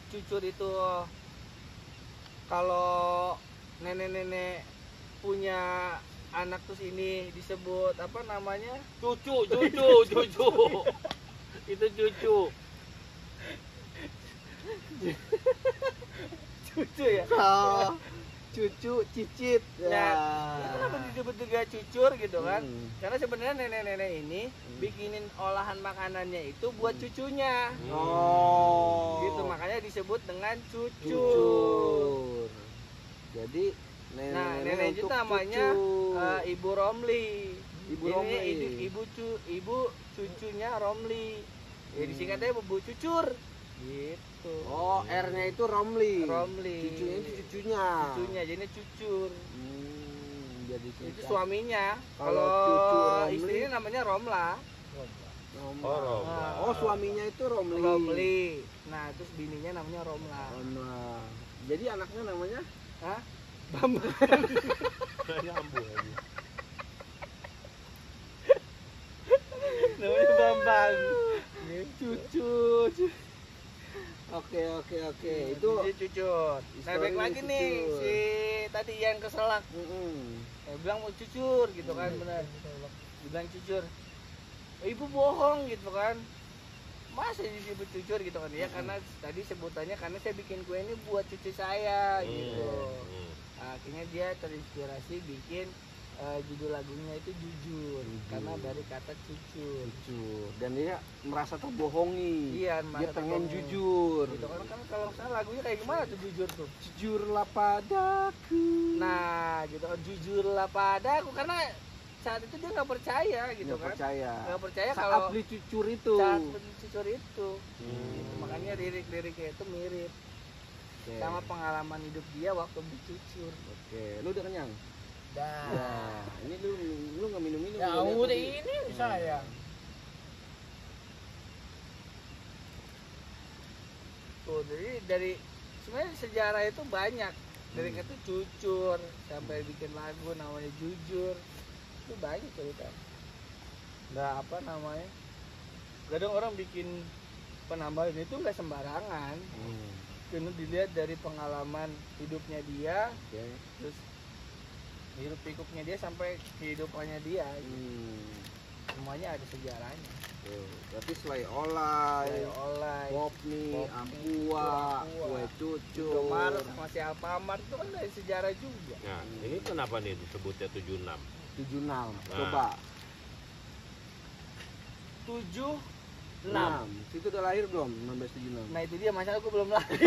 cucur itu kalau nenek-nenek punya anak terus ini disebut apa namanya?" cucu. Itu cucu. Cucu ya. Oh, cucu cicit. Ya, kenapa disebut juga cucur gitu kan? Hmm. Karena sebenarnya nenek-nenek ini bikinin olahan makanannya itu buat cucunya. Oh. Gitu makanya disebut dengan cucur. Cucur. Jadi Nah, nenek nenek itu untuk namanya cucu. Ibu Romli. Ibu Ini Romli. ibu cucunya Romli. Ya disingkatnya Bu Cucur. Gitu. Oh, R-nya itu Romli. Romli. Cucunya itu cucunya. Cucunya jadinya cucur. Jadi Itu singkat. suaminya. Kalau Kalau cucu Romli? istrinya namanya Romla. Romla. Oh, Romla. Oh, suaminya itu Romli. Romli. Nah, terus bininya namanya Romla. Romla. Jadi anaknya namanya Hah? Bambang. Nyambung aja. Namanya Bambang. cucu. Oke. Itu Dia cucur. Nah, Historinya baik lagi nih cucur. si tadi yang keselak. Mm-mm. Bilang mau cucur gitu kan, benar. Dibilang cucur. Ibu bohong gitu kan. Masa disebut cucur gitu kan? Ya karena tadi sebutannya karena saya bikin kue ini buat cucu saya gitu. Hmm. Akhirnya dia terinspirasi bikin judul lagunya itu Jujur, Jujur. karena dari kata cucur. Cucu. Dan dia merasa terbohongi. Iya, Dia merasa pengen terbohong. jujur. Gitu kan kalau misalnya lagunya kayak gimana tuh Jujur tuh? Jujurlah padaku. Nah, gitu kan jujurlah padaku karena saat itu dia nggak percaya gitu Nggak kan. percaya. Nggak percaya Saat kalau beli cucur itu. saat beli cucur itu. Hmm. Gitu, makanya lirik-liriknya itu mirip Oke. sama pengalaman hidup dia waktu beli cucur. Oke, lu udah kenyang? Dah. Ya, ini lu nggak minum-minum. Ya lu lihat udah tadi. ini saya. Tuh, jadi dari sebenarnya sejarah itu banyak. Dari kata cucur sampai bikin lagu namanya Jujur. Itu banyak cerita. Nggak apa namanya. Kadang orang bikin penambahan itu nggak sembarangan. Hmm. Karena dilihat dari pengalaman hidupnya dia, Oke. terus hidup pikuknya dia sampai kehidupannya dia. Hmm. Semuanya ada sejarahnya. Tuh, berarti selai olay, olay, Popni, Popni, Ampua, Ampua, kue cucur. Indomaret sama si Alfamart itu kan dari sejarah juga. Nah, ini kenapa nih disebutnya 76? 76. Nah. Coba. 76. 6. Situ udah lahir belum? 1976. Nah itu dia, masalah gue belum lahir.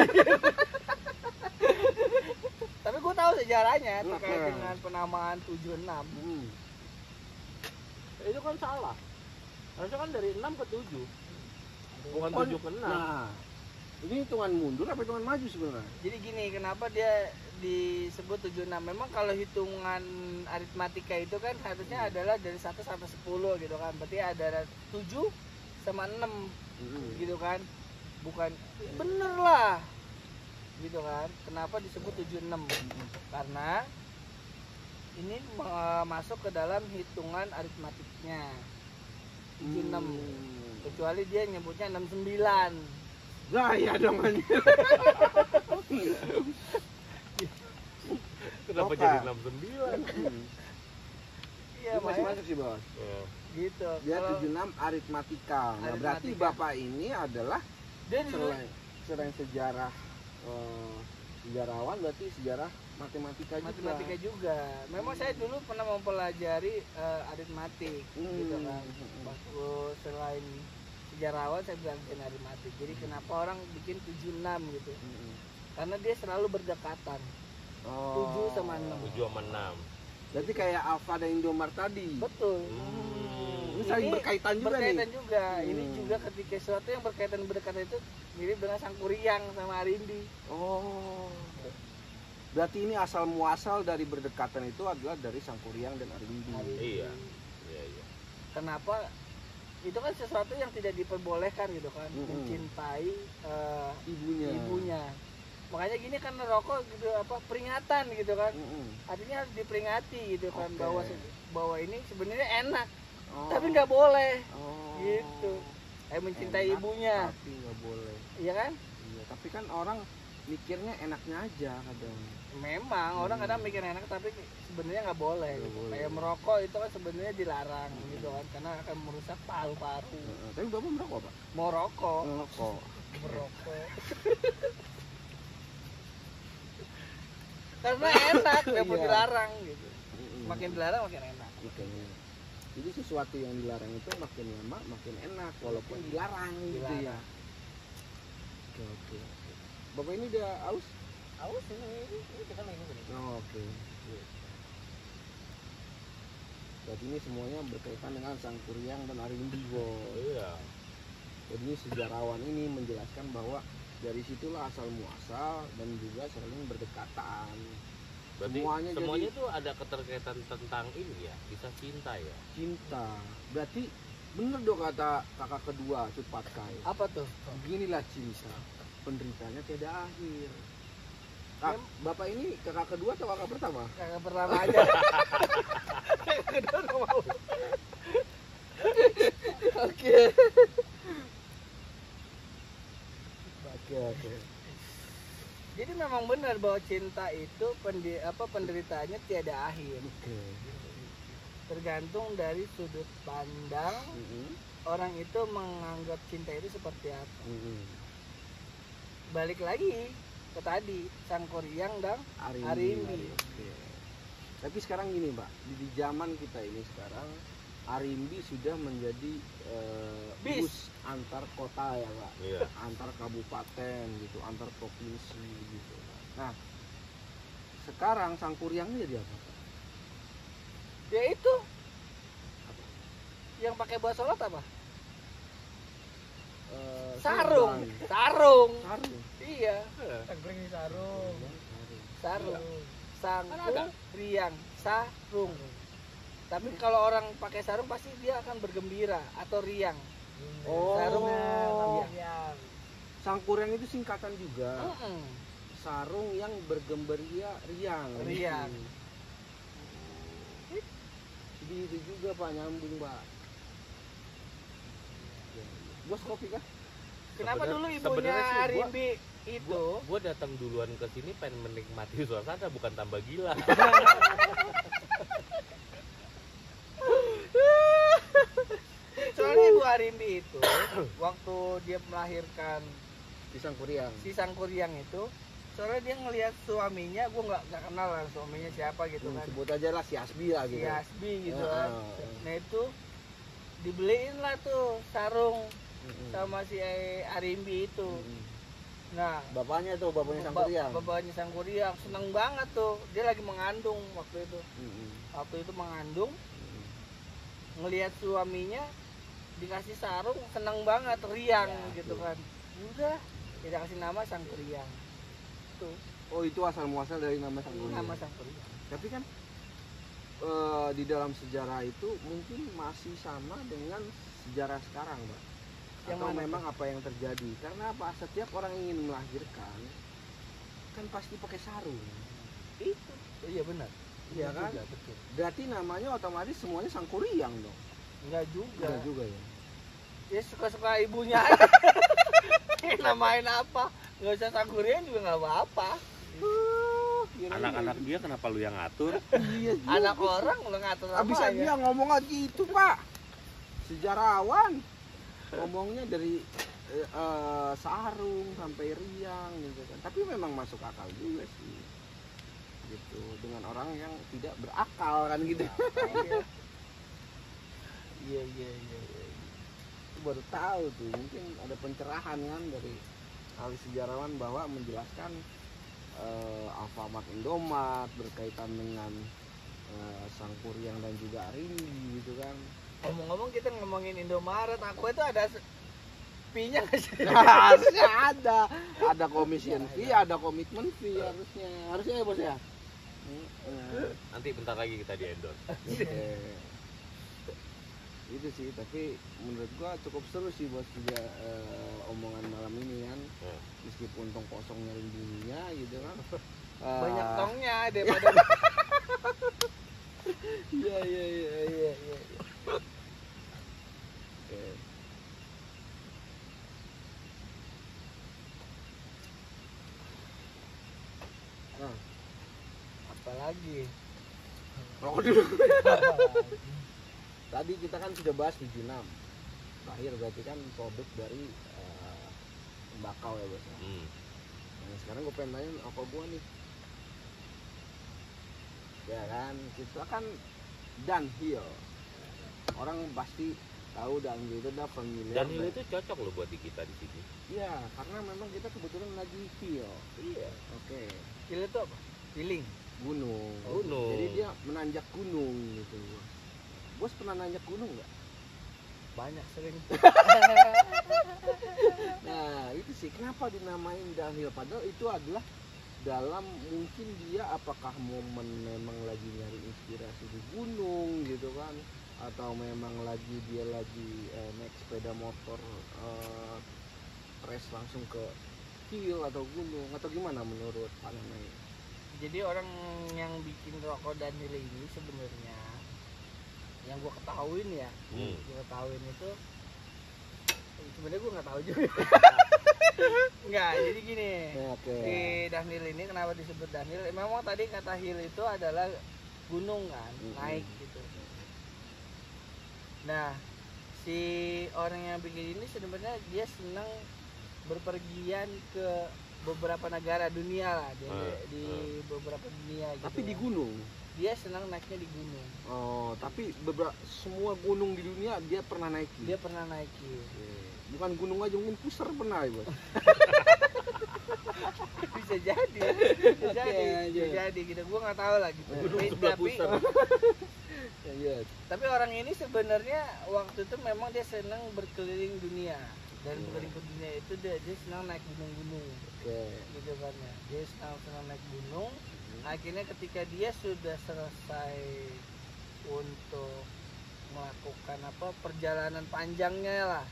Tapi gue tahu sejarahnya terkait dengan penamaan 76. Itu kan salah. Harusnya kan dari 6 ke 7. Bukan Oh, 7 ke 6. Nah, ini hitungan mundur apa hitungan maju sebenarnya? Jadi gini, kenapa dia disebut 76? Memang kalau hitungan aritmatika itu kan harusnya adalah dari 1 sampai 10 gitu kan. Berarti ada 7 sama 6 gitu kan. Bukan bener lah. Gitu kan. Kenapa disebut 76? Karena ini masuk ke dalam hitungan aritmatiknya. 76. Kecuali dia nyebutnya 69. Gaya dong anjir. Kenapa Oke. jadi 69? Iya, Itu masih makanya masuk sih, Bos. Ya. gitu. Dia Kalau 76 aritmatika. Nah, berarti Aritmatika. Bapak ini adalah dia dulu selain sejarah sejarawan, berarti sejarah matematika matematika juga. juga. Memang saya dulu pernah mempelajari aritmatik gitu kan. Waktu selain sejarawan saya belajar aritmatik. Jadi kenapa orang bikin 76 gitu? Karena dia selalu berdekatan. 7 sama 6. 7 sama 6. Berarti kayak Alfa dan Indomaret tadi. Betul. Ini saling berkaitan juga berkaitan nih. juga. Ini juga ketika sesuatu yang berdekatan itu mirip dengan Sangkuriang sama Arimbi. Oh. Berarti ini asal muasal dari berdekatan itu adalah dari Sangkuriang dan Arimbi. Iya. Iya, iya. Kenapa? Itu kan sesuatu yang tidak diperbolehkan gitu kan, mencintai Ibunya. Makanya gini kan rokok gitu apa peringatan gitu kan. Artinya harus diperingati gitu kan. Oke. bahwa ini sebenarnya enak, Oh. tapi nggak boleh. Oh. Gitu. Mencintai Enak, ibunya. tapi nggak boleh. Iya kan? Iya, tapi kan orang mikirnya enaknya aja kadang. Memang orang kadang mikir enak tapi sebenarnya nggak boleh. Nggak Gitu. boleh. Kayak merokok itu kan sebenarnya dilarang gitu kan, karena akan merusak paru-paru. Tapi Bapak merokok, Pak? Mau rokok, Merokok. merokok. Karena enak, nggak mau Iya. dilarang gitu. Makin dilarang makin enak. Oke. Jadi sesuatu yang dilarang itu makin lama makin enak walaupun dilarang gitu ya. Dilarang. Oke. Bapak ini udah aus? Aus ini kita main ini. Oh, oke. Jadi ini semuanya berkaitan dengan Sangkuriang dan Arimbi, Bos. Iya. Jadi ini sejarawan ini menjelaskan bahwa dari situlah asal muasal dan juga saling berdekatan. Berarti Semuanya semuanya jadi- itu ada keterkaitan tentang ini ya, bisa cinta ya. Cinta. Berarti bener dong kata kakak kedua Cut Patkai. Apa tuh? Beginilah cinta, penderitanya tiada akhir. Kak, Bapak ini kakak kedua atau kakak pertama? Kakak pertama aja. Kakak kedua nggak mau. Oke. Oke. Jadi memang benar bahwa cinta itu penderitaannya tiada akhir. Oke. Tergantung dari sudut pandang orang itu menganggap cinta itu seperti apa. Balik lagi ke tadi Sangkuriang dan Arimbi. Oke. Tapi sekarang gini, Pak, di zaman kita ini sekarang Arimbi sudah menjadi Bis. bus antar kota ya, Pak. Iya. Antar kabupaten gitu, antar provinsi gitu. Nah, sekarang Sangkuriangnya jadi apa, Pak? Ya itu yang pakai buat sholat apa? Sarung. Sarung. Iya, Tangkring sarung. sarung. Kan ada. Sangkuriang, sarung. Tapi kalau orang pakai sarung pasti dia akan bergembira atau riang. Oh. Sarung. Yang Sangkuriang itu singkatan juga. Mm-mm. Sarung yang bergemberia riang. Riang. Jadi itu juga, Pak, nyambung, Pak. Bos kopi kah? Kenapa Sebenar- dulu ibunya sebenarnya sih gua- Arimbi itu Gue datang duluan ke sini pengen menikmati suasana, bukan tambah gila. soalnya ibu Arimbi itu waktu dia melahirkan Pisang Kuriang. si Sangkuriang itu, soalnya dia ngelihat suaminya, gue nggak kenal lah suaminya siapa gitu kan, Sebut aja lah si Asbi lah si gitu. Asbi gitu Ah, kan. ah. Nah itu dibeliin lah tuh sarung Mm-mm. sama si Arimbi itu. Mm-mm. Nah Bapaknya Sang Kuriang. bapaknya Sangkuriang seneng banget tuh, dia lagi mengandung waktu itu. Mm-mm. Waktu itu mengandung, Mm-mm. ngelihat suaminya dikasih sarung, seneng banget, riang Ya, gitu kan. Udah kita kasih nama Sangkuriang. Tuh Oh itu asal muasal dari nama Sang Kuriang. nama Sangkuriang. Tapi kan di dalam sejarah itu mungkin masih sama dengan sejarah sekarang, Mbak. Yang Atau mana memang apa yang terjadi? Karena apa? Setiap orang ingin melahirkan kan pasti pakai sarung. Itu iya benar. Iya kan? Juga, betul. Berarti namanya otomatis semuanya Sang Kuriang dong. Enggak juga. Enggak juga ya. Dia suka-suka ibunya aja. Namain apa? Nggak usah Sangkuriang juga nggak apa-apa. Anak-anak dia kenapa lu yang ngatur? Iya juga. Anak orang lo ngatur Abis namanya. dia ngomong gitu, Pak. Sejarawan. Ngomongnya dari sarung sampai riang gitu kan. Tapi memang masuk akal juga sih. Gitu, dengan orang yang tidak berakal kan gitu. Iya iya iya. Itu baru tahu tuh, mungkin ada pencerahan kan dari ahli sejarawan bahwa menjelaskan Alfamart Indomaret berkaitan dengan Sang Kuriang dan juga Arimbi gitu kan. Ngomong-ngomong kita ngomongin Indomaret, aku itu ada fee-nya nggak sih? Harusnya ada commission fee, ada komitmen fee harusnya ya bos ya. Nanti bentar lagi kita di endorse. Oke. Itu sih, tapi menurut gua cukup seru sih bos juga omongan malam ini kan. Meskipun tong kosongnya rindunya gitu kan. Banyak tongnya daripada Iya. Oke. Nah, apalagi rokok dulu. Tadi kita kan sudah bahas 76. Terakhir berarti kan produk dari tembakau ya bos. Nah, sekarang gue pengen tanya apa gua nih. Ya kan, kita kan Dunhill. Orang pasti tahu Dunhill itu udah familiar. Dan itu cocok loh buat di kita di sini. Iya, karena memang kita kebetulan lagi hill. Iya. Oke, Hill itu apa? Healing. gunung. Gunung. Jadi dia menanjak gunung gitu. Bos pernah nanjak gunung nggak? Banyak sering. Nah itu sih kenapa dinamain Dunhill, padahal itu adalah dalam mungkin dia apakah momen memang lagi nyari inspirasi di gunung gitu kan, atau memang dia lagi naik sepeda motor race langsung ke hill atau gunung, atau gimana menurut Pak Nanai? Jadi orang yang bikin rokok Dunhill ini sebenarnya yang gua ketahuin ya, gua ketahuin itu sebenarnya gua nggak tahu juga. Enggak, jadi gini. Oke. Di Dunhill ini kenapa disebut Dunhill? Memang tadi kata hill itu adalah gunung kan, naik gitu. Nah, si orang yang bikin ini sebenarnya dia senang berpergian ke beberapa negara dunia lah, di beberapa dunia gitu. Tapi di ya. gunung. Dia senang naiknya di gunung. Oh, tapi semua gunung di dunia dia pernah naiki. Dia pernah naiki. Bukan gunung aja, mungkin pusar pernah ya bos. Bisa jadi, bisa jadi gitu. Gua nggak tahu lah gitu. Gunung sebelah Tapi, pusar. Iya. tapi orang ini sebenarnya waktu itu memang dia senang berkeliling dunia. Dan berkeliling ke dunia itu dia senang naik gunung-gunung. Oke. Gitu kan ya. Dia senang naik gunung. Akhirnya ketika dia sudah selesai untuk melakukan perjalanan panjangnya lah,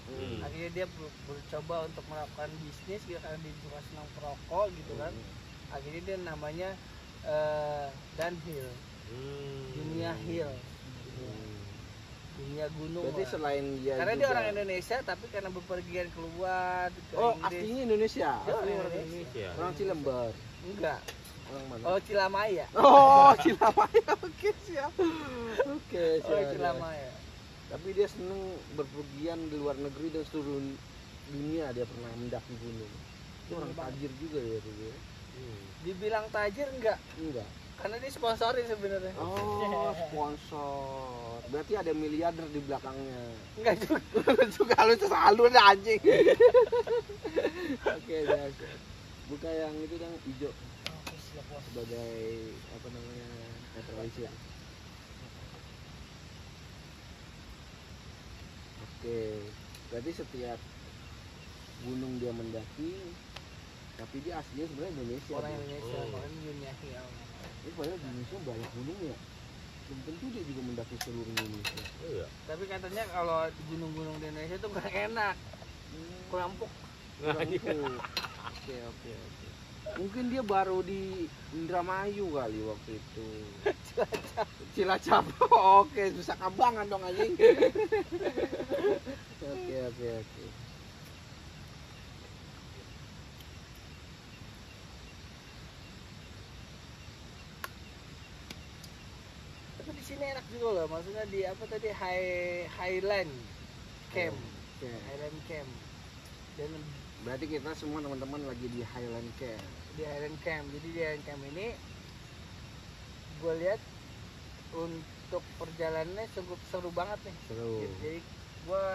akhirnya dia bercoba untuk melakukan bisnis gitu, karena dia suka senang perokok gitu kan. Akhirnya dia namanya Dunhill, dunia hill, dunia gunung. Berarti lah. selain dia Karena juga... dia orang Indonesia tapi karena bepergian keluar ke Oh, Inggris. aslinya Indonesia. Dia Asli orang orang Indonesia. Orang Cilember. Enggak. Orang mana? Oh, Cilamaya. Oh, Cilamaya. Oke, siap. Oke, siap. Oh, Cilamaya. Tapi dia seneng berpergian di luar negeri dan seluruh dunia dia pernah mendaki gunung. Itu orang tajir juga ya dia. Dibilang tajir enggak? Enggak. Karena dia sponsorin sebenarnya. Oh, sponsor. Berarti ada miliarder di belakangnya. Enggak juga. Juga lu selalu ada anjing. Oke, biasa. Buka yang itu yang hijau Oke, siap bos. sebagai apa namanya? Netralisir. Oke. Berarti setiap gunung dia mendaki, tapi dia aslinya sebenarnya Indonesia. Orang Bro. Indonesia, Oh. makanya dunia ya. Ini padahal di Indonesia banyak gunung ya. Belum tentu dia juga mendaki seluruh Indonesia. Iya. Tapi katanya kalau di gunung-gunung di Indonesia tuh kurang enak, kurang empuk. Kurang empuk. Oke. Mungkin dia baru di Indramayu kali waktu itu. Cilacap. Oke, susah kambangan dong anjing. Oke. Tapi di sini enak juga loh, maksudnya di apa tadi Highland Camp, Oke. Highland Camp. Dan Berarti kita semua teman-teman lagi di Highland Camp. di Highland Camp, jadi di Highland Camp ini gue lihat untuk perjalanannya cukup seru banget nih. Seru. Jadi gue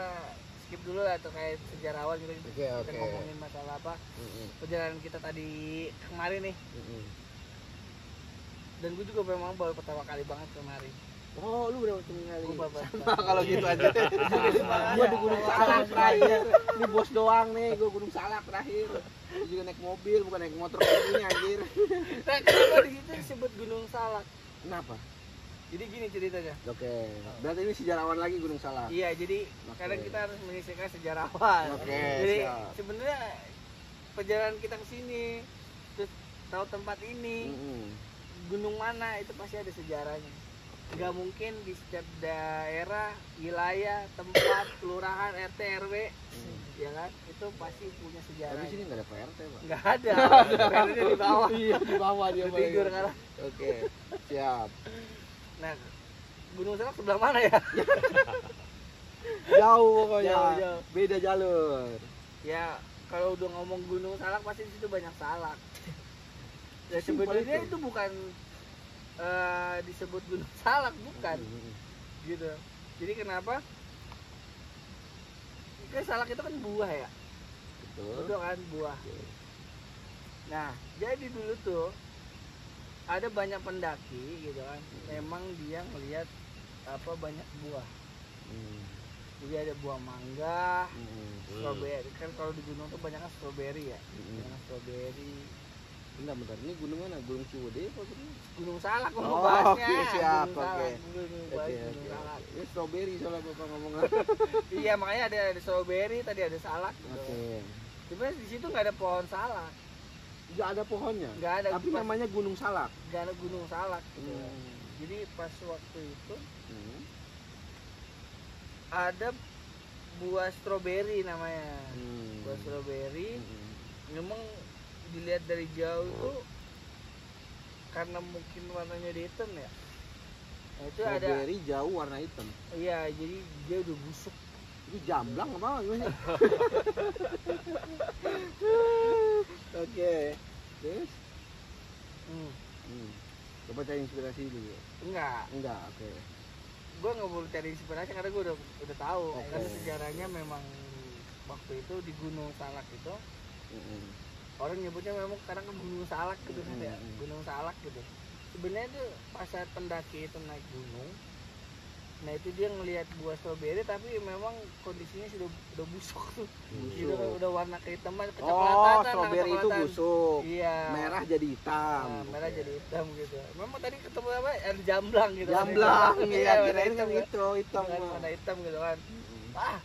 skip dulu lah terkait sejarawan gitu. Oke, Kita oke. ngomongin masalah apa Mm-mm. perjalanan kita tadi kemarin nih. Mm-mm. Dan gue juga memang baru pertama kali banget kemarin. Oh, lu udah ketemu kali. Gua baru Sama kalau gitu aja. Gua di Gunung Salak terakhir. Ini bos doang nih, gua Gunung Salak terakhir. Dia juga naik mobil, bukan naik motor kayak gini anjir. Nah, kenapa di situ disebut Gunung Salak? Kenapa? Jadi gini ceritanya. Oke. Berarti ini sejarawan lagi Gunung Salak. Iya, jadi Oke. kadang kita harus menyisihkan sejarawan. Oke, Jadi siap. sebenarnya perjalanan kita ke sini terus tahu tempat ini, Mm-mm. gunung mana itu pasti ada sejarahnya. Nggak mungkin di setiap daerah, wilayah, tempat, kelurahan, RT, RW, ya kan? Itu pasti punya Tapi sejarah. sini nggak ada PRT, Pak. Nggak ada. PRT di bawah. Iya, di bawah dia Udah tidur paling. kan. Oke, siap. Nah, Gunung Salak sebelah mana ya? Jauh pokoknya. Jauh. Beda jalur. Ya, kalau udah ngomong Gunung Salak pasti di situ banyak salak. Ya Simpel sebenarnya itu. itu bukan disebut Gunung Salak, bukan. Gitu. Jadi kenapa? Kan salak itu kan buah ya. Betul. Betul kan, buah. Nah, jadi dulu tuh ada banyak pendaki gitu kan. Memang dia melihat apa banyak buah. Jadi ada buah mangga, strawberry. Kan kalau di gunung tuh banyak strawberry ya. Banyak strawberry. Bentar, ini gunung mana? Gunung Ciwidey apa gunung? Gunung Salak Oh, mau bahasnya. oke, siap, Gunung Salak. oke. Gunung Oke. Salak. Ini strawberry soalnya bapak ngomong. Iya, makanya ada strawberry, tadi ada salak gitu. Oke. Sebenarnya di situ nggak ada pohon salak, Nggak ada pohonnya. nggak ada. Tapi pas- namanya Gunung Salak. nggak ada gunung salak gitu. Jadi pas waktu itu ada buah strawberry namanya. Buah strawberry memang dilihat dari jauh itu karena mungkin warnanya udah hitam ya. Nah, itu ada Strawberry jauh warna hitam. iya, jadi dia udah busuk. Ini jamblang apa gimana? Oke. Terus? Coba cari inspirasi dulu. Enggak, Enggak, oke. gue nggak perlu cari inspirasi karena gue udah tahu. Oke. Karena sejarahnya memang waktu itu di Gunung Salak itu Mm-mm. orang nyebutnya memang kadang kan Gunung Salak gitu kan ya, Mm-mm. Gunung Salak gitu. Sebenarnya tuh pas saat pendaki itu naik gunung, nah itu dia ngelihat buah stroberi tapi memang kondisinya sudah busuk tuh. Gitu kan, udah warna kehitaman, kecoklatan. Oh, strawberry itu busuk. Iya. Merah jadi hitam. Nah, merah Oke. jadi hitam gitu. Memang tadi ketemu apa? Ada jamblang gitu. Jamblang, Iya, iya, warna kirain hitam kan itu hitam. kan, mah. warna hitam gitu kan. Ah,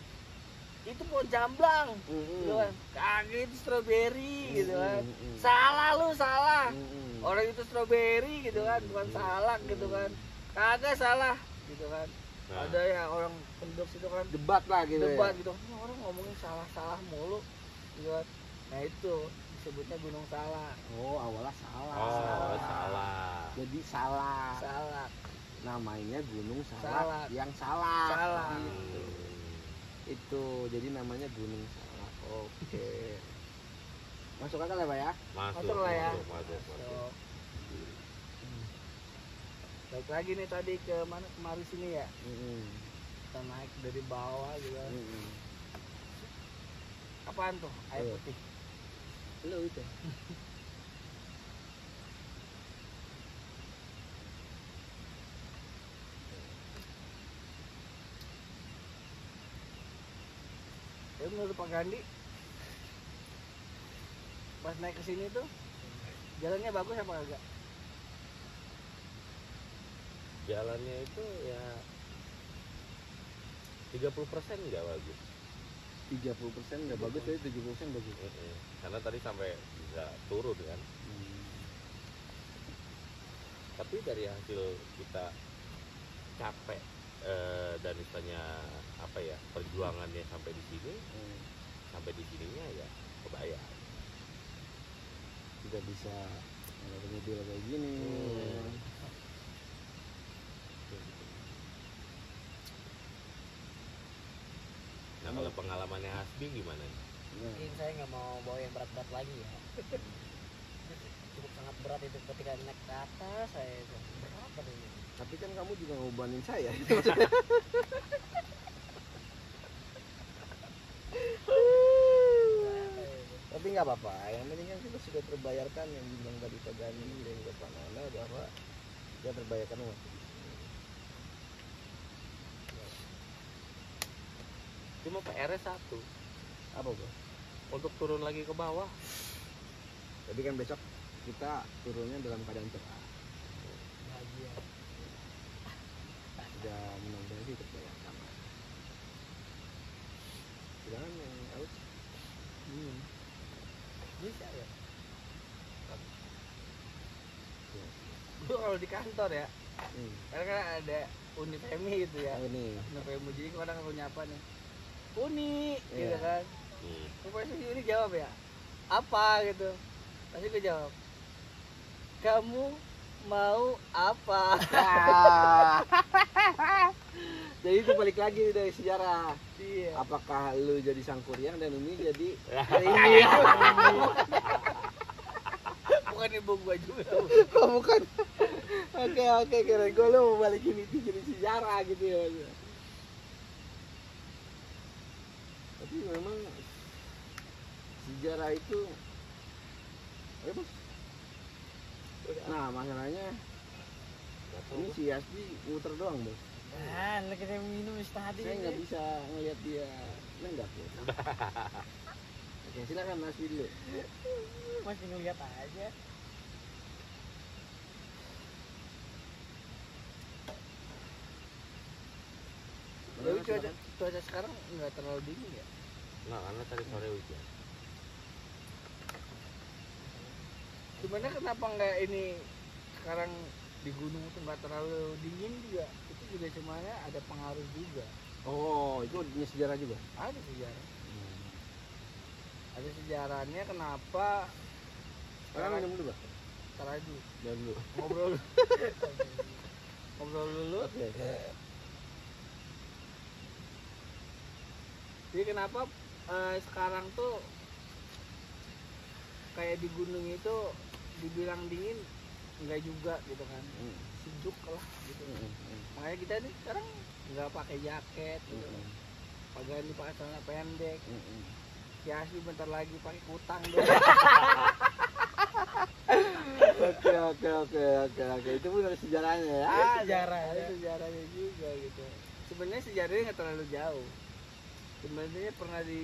itu pohon jamblang. Gitu kan. Kagak itu stroberi gitu kan. Salah lu, salah. Orang itu stroberi gitu kan, bukan salak gitu kan. Kagak salah gitu kan. Nah. Ada ya orang penduduk situ kan Debat lah gitu. debat Ya. gitu. Ini orang ngomongin salah-salah mulu gitu kan. Nah itu disebutnya Gunung Salak. Oh, awalnya salah. Oh, salah. Jadi salah. Salak. namanya Gunung Salak, Salak. yang salah. Salah. Gitu. Itu jadi namanya Gunung Salak. Oke. Masuk akal ya Pak ya? Masuk lah ya. Masuk. So, baik lagi nih tadi ke mana kemari sini ya, kita naik dari bawah gitu. Apaan tuh air Iya. putih? Lu itu. Ya menurut Pak Gandhi pas naik ke sini tuh jalannya bagus apa enggak? Jalannya itu ya 30% nggak bagus. 30% nggak bagus, tapi 70% bagus. Karena tadi sampai bisa turun kan. Tapi dari hasil kita capek dan misalnya apa ya, perjuangannya sampai di sini, sampai di sininya ya kebayar. Tidak bisa ada mobil kayak gini. Nah kalau pengalamannya Hasbi gimana? Nah, Mungkin saya nggak mau bawa yang berat-berat lagi ya. Cukup sangat berat itu ketika naik ke atas, saya itu berat banget ini. tapi kan kamu juga ngobanin saya. Tapi nggak apa-apa, yang penting kan kita sudah terbayarkan yang bilang tadi Pak Gani dan juga Pak Nana bahwa kita terbayarkan uang. Cuma PR-nya satu, Apa Bro? untuk turun lagi ke bawah. Jadi kan besok kita turunnya dalam keadaan cerah. Bahagia. Sudah mudah-mudahan sih terbayarkan. Sedangkan yang aus Bisa ya. Dulu kalau di kantor ya, karena kan ada Unifemi gitu ya. ini Unifemi, jadi kadang aku nyapa nih Uni gitu Iya. kan. Pokoknya si Uni jawab ya, apa gitu. Pasti gue jawab, kamu mau apa? jadi itu balik lagi dari sejarah. Iya. Apakah lu jadi Sangkuriang dan Umi jadi Bukan ibu gua juga. oh, bukan. Oke kira gue lu mau balikin itu jadi sejarah gitu ya. Tapi memang sejarah itu bos. Nah masalahnya ini si Yasdi muter doang bos. Nah, kita minum tadi. Saya nggak bisa ngelihat dia nenggak ya. Oke silakan Mas dulu. Masih ngeliat aja. Tapi cuaca sekarang nggak terlalu dingin ya. Nah karena tadi sore hujan. Sebenarnya kenapa nggak ini sekarang di gunung itu nggak terlalu dingin juga? Itu juga semuanya ada pengaruh juga. Oh itu punya sejarah juga. Ada sejarah. Ada sejarahnya kenapa Sekarang minum dulu Pak. ntar aja Jangan dulu. ngobrol ngobrol dulu. Oke. Jadi kenapa sekarang tuh kayak di gunung itu dibilang dingin enggak juga gitu kan, sejuk lah gitu. Makanya kita nih sekarang nggak pakai jaket gitu. Pagi pakai celana pendek. Si Asli bentar lagi pakai kutang dong. Oke. Itu pun ada sejarahnya ya. Sejarah, ada ya. sejarahnya juga gitu. Sebenarnya sejarahnya nggak terlalu jauh. Sebenarnya pernah di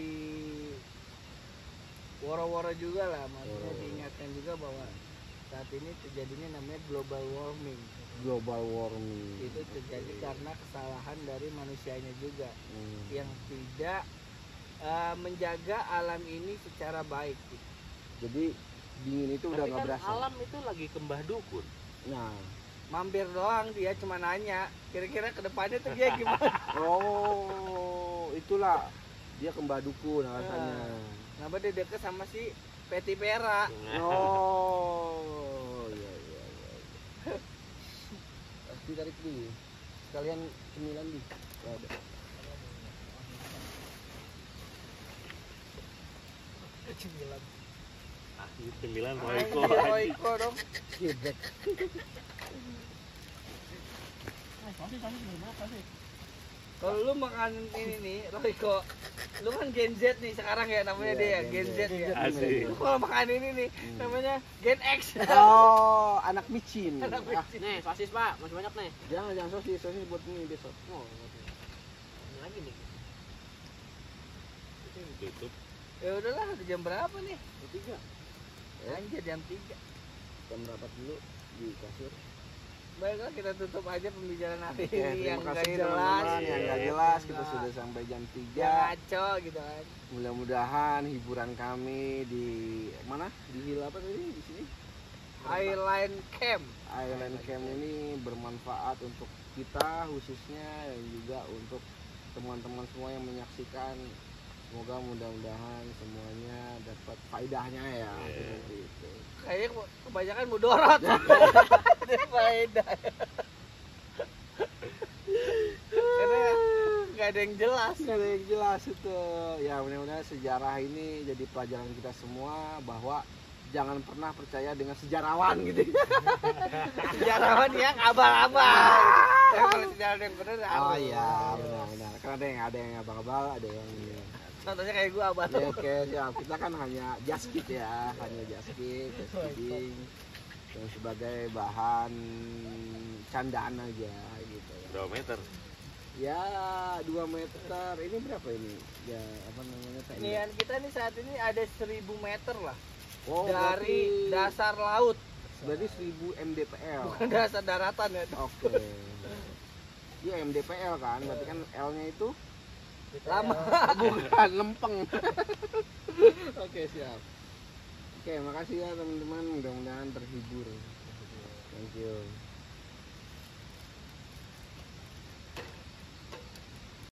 woro-woro juga lah, maksudnya diingatkan juga bahwa saat ini terjadinya namanya global warming. Global warming. Itu terjadi karena kesalahan dari manusianya juga yang tidak menjaga alam ini secara baik gitu. Jadi dingin itu udah Tapi nggak kan berasa. alam itu lagi kembah dukun. Nah, Mampir doang dia cuma nanya kira-kira kedepannya tuh dia gimana. oh itulah dia kembah dukun alasannya. Kenapa dia deket sama si Peti Pera? Oh iya. ditarik dulu. Sekalian cemilan di. Ada. Cemilan. Ah, ini cemilan Anjir, Royco. Royco dong. Geblek. Sosis gimana sosis? Kalau lu makan ini nih, Royco, lu kan Gen Z nih sekarang ya namanya Iya, dia, Gen Gen Z. Z ya. Asik. Lu kalau makan ini nih, namanya Gen X. Oh, anak micin. Anak Ah, Nih, sosis Pak, masih banyak nih. jangan sosis buat ini besok. Oh, ini lagi nih. Tutup. Ya udahlah, udah jam berapa nih? Ketiga. Anjir jam 3. Kita merapat dulu di kasur. Baiklah kita tutup aja pembicaraan hari Oke, ini yang terima gak kasih jelas. teman-teman yang nggak jelas. Kita Nggak- sudah sampai jam 3. yang ngaco gitu kan. Mudah-mudahan hiburan kami di mana? Di Hill apa tadi? Di sini. Highline Camp. Island Camp ini bermanfaat untuk kita khususnya dan juga untuk teman-teman semua yang menyaksikan. Semoga mudah-mudahan semuanya dapat faedahnya ya. Iya. Seperti itu. Kayaknya kebanyakan mudorot. Ada faedah. Karena nggak ada yang jelas. Nggak ada yang jelas itu. Ya mudah-mudahan sejarah ini jadi pelajaran kita semua bahwa jangan pernah percaya dengan sejarawan gitu. Sejarawan yang abal-abal. Tapi kalau sejarawan yang benar Oh harus. iya benar-benar. Karena ada yang abal-abal, ada yang ini. Contohnya kayak gua abal. Ya, oke siap. Kita kan hanya just kit ya, hanya just kidding yang sebagai bahan candaan aja gitu ya. Berapa meter? Ya 2 meter. Ini berapa ini? Ya apa namanya tadi? Nian kita nih saat ini ada 1000 meter lah Oh, dari dasar laut, berarti 1000 mdpl. bukan dasar daratan ya. Oke. Iya mdpl kan, berarti kan L-nya itu Lama. bukan lempeng. Oke siap. Oke makasih ya teman-teman, mudah-mudahan terhibur. Thank you.